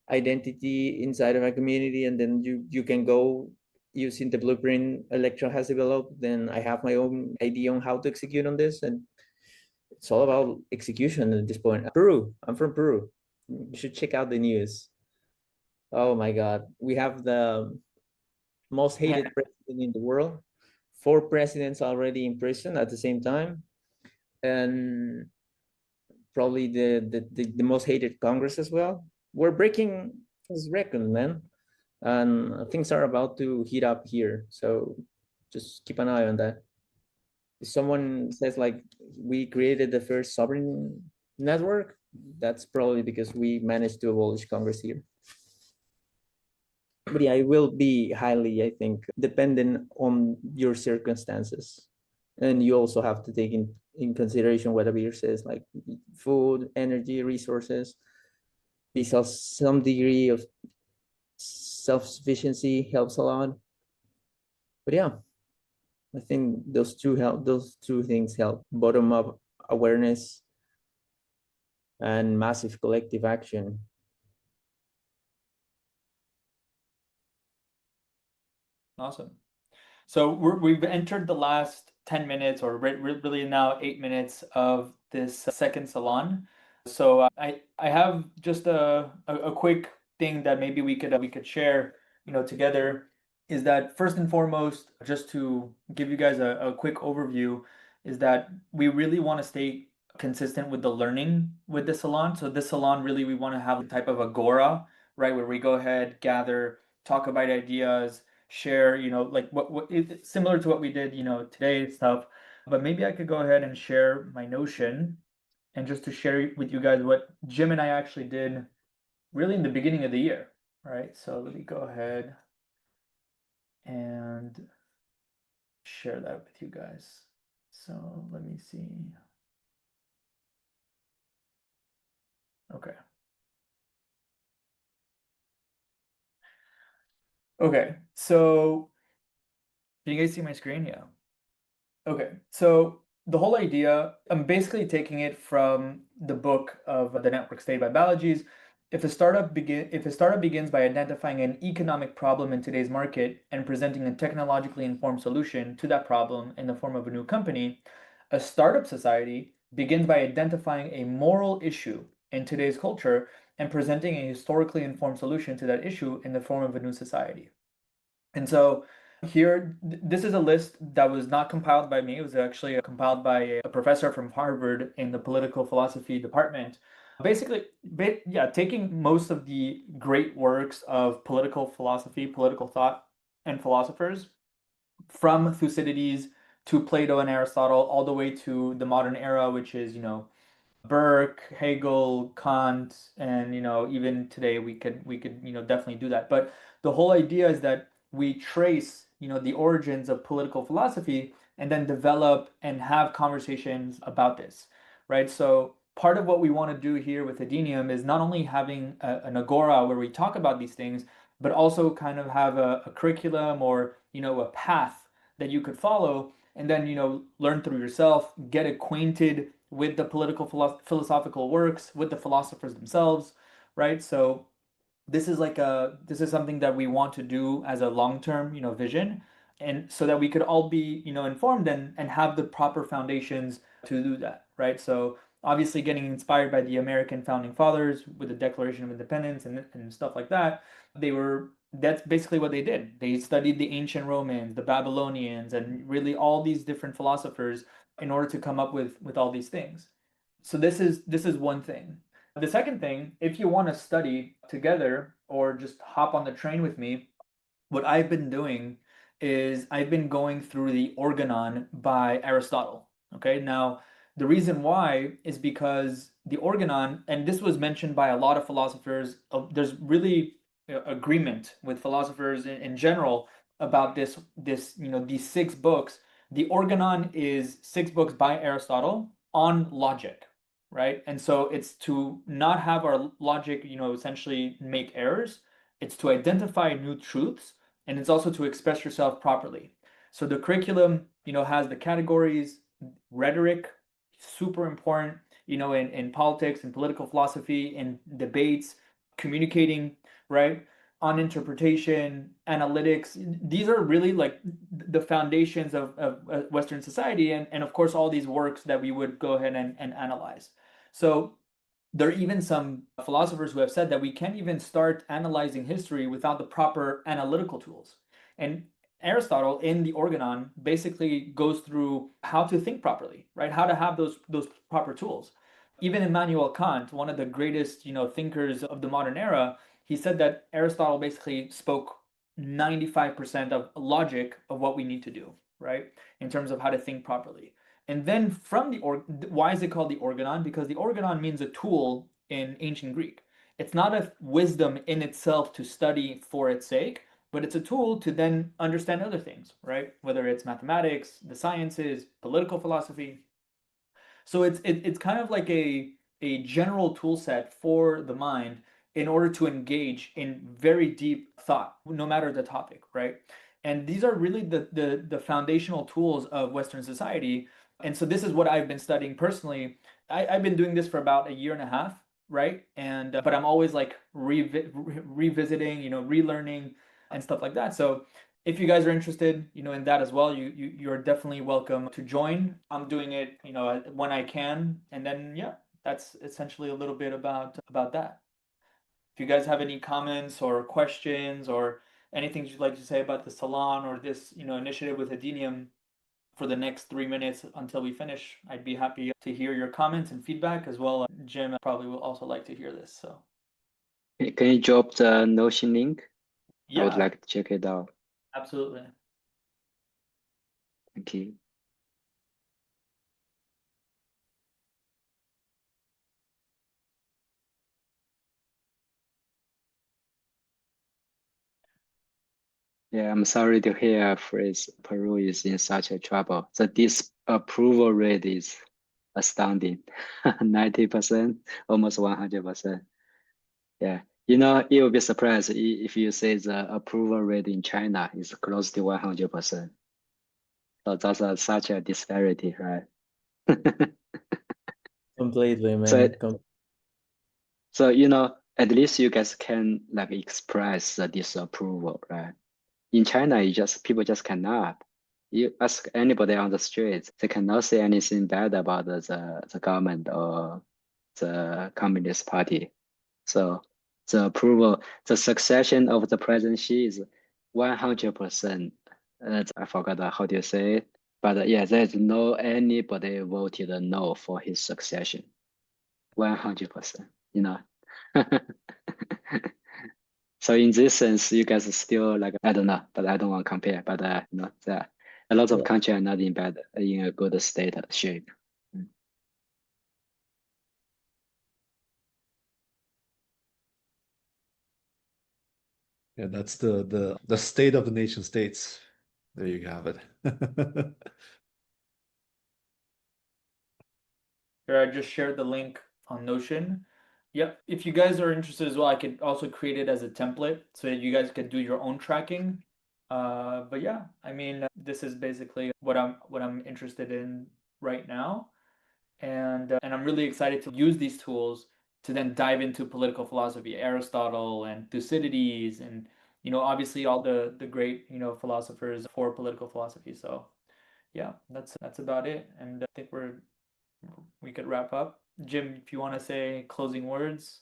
identity inside of a community, and then you can go using the blueprint Electro has developed. Then I have my own idea on how to execute on this, and it's all about execution at this point. Peru, I'm from Peru. You should check out the news. Oh my God, we have the most hated president in the world. 4 presidents already in prison at the same time, and probably the most hated Congress as well. We're breaking his record, man, and things are about to heat up here. So just keep an eye on that. If someone says like we created the first sovereign network, that's probably because we managed to abolish Congress here. But yeah, it will be highly, I think, dependent on your circumstances. And you also have to take in consideration what Abir says, like food, energy, resources. This has some degree of self-sufficiency helps a lot. But yeah, I think those two things help: bottom-up awareness and massive collective action. Awesome. So we've entered the last 10 minutes, or really now 8 minutes of this second salon. So I have just a quick thing that maybe we could share, together, is that first and foremost, just to give you guys a quick overview, is that we really want to stay consistent with the learning with the salon. So this salon, really, we want to have a type of agora, right, where we go ahead, gather, talk about ideas, share, like similar to what we did, today stuff. But maybe I could go ahead and share my Notion, and just to share with you guys what Jim and I actually did really in the beginning of the year, right? So let me go ahead and share that with you guys. So let me see. Okay. Okay, so can you guys see my screen? Yeah. Okay, so the whole idea, I'm basically taking it from the book of The Network State by Balaji's. If a startup begins by identifying an economic problem in today's market and presenting a technologically informed solution to that problem in the form of a new company, a startup society begins by identifying a moral issue in today's culture and presenting a historically informed solution to that issue in the form of a new society. And so here, this is a list that was not compiled by me. It was actually compiled by a professor from Harvard in the political philosophy department. Basically, taking most of the great works of political philosophy, political thought, and philosophers, from Thucydides to Plato and Aristotle, all the way to the modern era, which is, Burke, Hegel, Kant, and even today we could definitely do that. But the whole idea is that we trace, the origins of political philosophy and then develop and have conversations about this, right? So part of what we want to do here with Edeneum is not only having an agora where we talk about these things, but also kind of have a curriculum or, a path that you could follow and then, learn through yourself, get acquainted with the political philosophical works, with the philosophers themselves, right? So this is something that we want to do as a long-term, vision, and so that we could all be, informed and have the proper foundations to do that, right? So obviously getting inspired by the American founding fathers with the Declaration of Independence and stuff like that, that's basically what they did. They studied the ancient Romans, the Babylonians, and really all these different philosophers in order to come up with all these things. So this is one thing. The second thing, if you want to study together or just hop on the train with me, what I've been doing is I've been going through the Organon by Aristotle. Okay, now the reason why is because the Organon, and this was mentioned by a lot of philosophers, there's really agreement with philosophers in general about this, these 6 books. The Organon is 6 books by Aristotle on logic, right? And so it's to not have our logic, essentially make errors. It's to identify new truths, and it's also to express yourself properly. So the curriculum, has the categories, rhetoric, super important, in politics and political philosophy, in debates, communicating, right? On interpretation, analytics. These are really like the foundations of Western society, and of course all these works that we would go ahead and analyze. So there are even some philosophers who have said that we can't even start analyzing history without the proper analytical tools. And Aristotle in the Organon basically goes through how to think properly, right? How to have those proper tools. Even Immanuel Kant, one of the greatest, thinkers of the modern era, he said that Aristotle basically spoke 95% of logic of what we need to do, right? In terms of how to think properly. And then from why is it called the Organon? Because the Organon means a tool in ancient Greek. It's not a wisdom in itself to study for its sake, but it's a tool to then understand other things, right? Whether it's mathematics, the sciences, political philosophy. So it's kind of like a general tool set for the mind in order to engage in very deep thought, no matter the topic, right? And these are really the foundational tools of Western society. And so this is what I've been studying personally. I've been doing this for about a year and a half, right? And but I'm always like revisiting, relearning and stuff like that. So if you guys are interested, in that as well, you're definitely welcome to join. I'm doing it, when I can, and then yeah, that's essentially a little bit about that. If you guys have any comments or questions or anything you'd like to say about the salon or this, initiative with Edeneum for the next 3 minutes until we finish, I'd be happy to hear your comments and feedback as well. Jim probably will also like to hear this. So Can you drop the Notion link? I would yeah, like to check it out. absolutely. Thank you. Yeah, I'm sorry to hear Phrase Peru is in such a trouble. The disapproval rate is astounding. 90%, almost 100%. Yeah. You'll be surprised if you say the approval rate in China is close to 100%. So that's such a disparity, right? Completely, man. So, at least you guys can like express the disapproval, right? In China, people just cannot. You ask anybody on the streets, they cannot say anything bad about the government or the Communist Party. So the succession of the presidency is 100%. I forgot how do you say it, but yeah, there's no anybody voted no for his succession. 100%. So in this sense, you guys are still like, I don't know, but I don't want to compare. But a lot of countries are not in a good state of shape. Yeah, that's the state of the nation states. There you have it. Here, I just shared the link on Notion. Yep. If you guys are interested as well, I could also create it as a template so that you guys could do your own tracking. But yeah, I mean, this is basically what I'm interested in right now, and I'm really excited to use these tools to then dive into political philosophy, Aristotle and Thucydides, and obviously all the great philosophers for political philosophy. So yeah, that's about it, and I think we could wrap up. Jim, if you want to say closing words.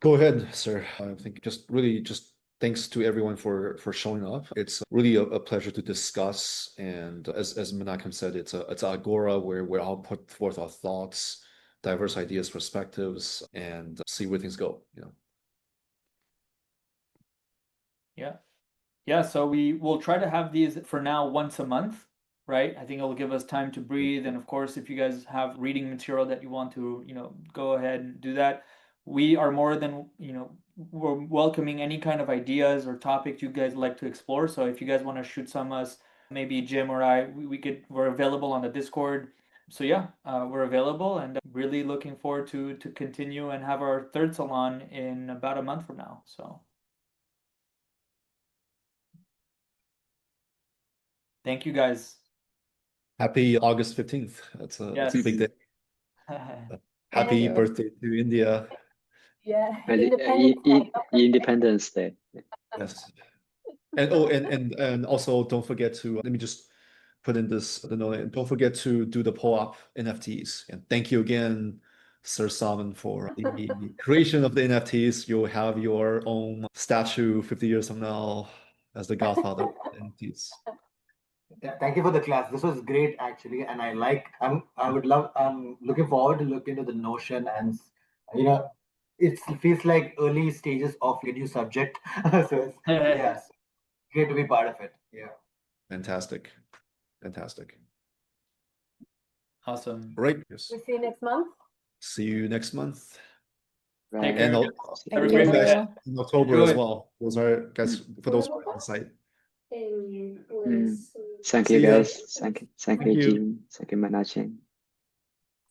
Go ahead, sir. I think just thanks to everyone for showing up. It's really a pleasure to discuss. And as Menachem said, it's an agora where we all put forth our thoughts, diverse ideas, perspectives, and see where things go. Yeah. So we will try to have these for now once a month, right? I think it will give us time to breathe. And of course, if you guys have reading material that you want to, go ahead and do that. We are more than, we're welcoming any kind of ideas or topics you guys like to explore. So if you guys want to shoot some us, maybe Jim or I, we're available on the Discord. So yeah, we're available, and really looking forward to continue and have our third salon in about a month from now. So thank you guys. Happy August 15th. That's a big day. Happy birthday to India. Yeah, Independence Day. Yes. And also don't forget to, let me just put in the note, and don't forget to do the POAP NFTs. And thank you again, Sir Salman, for the creation of the NFTs. You'll have your own statue 50 years from now as the godfather of the NFTs. Thank you for the class. This was great, actually, and I'm looking forward to look into the Notion, and it feels like early stages of a new subject. So it's great to be part of it. Yeah. Fantastic. Awesome. Right. Yes. We'll see you next month. See you next month. Right. And Thank you. in October as well. Those are guys for those who are on site. Thank you, guys. Thank you, Jim. Thank you, Menachem.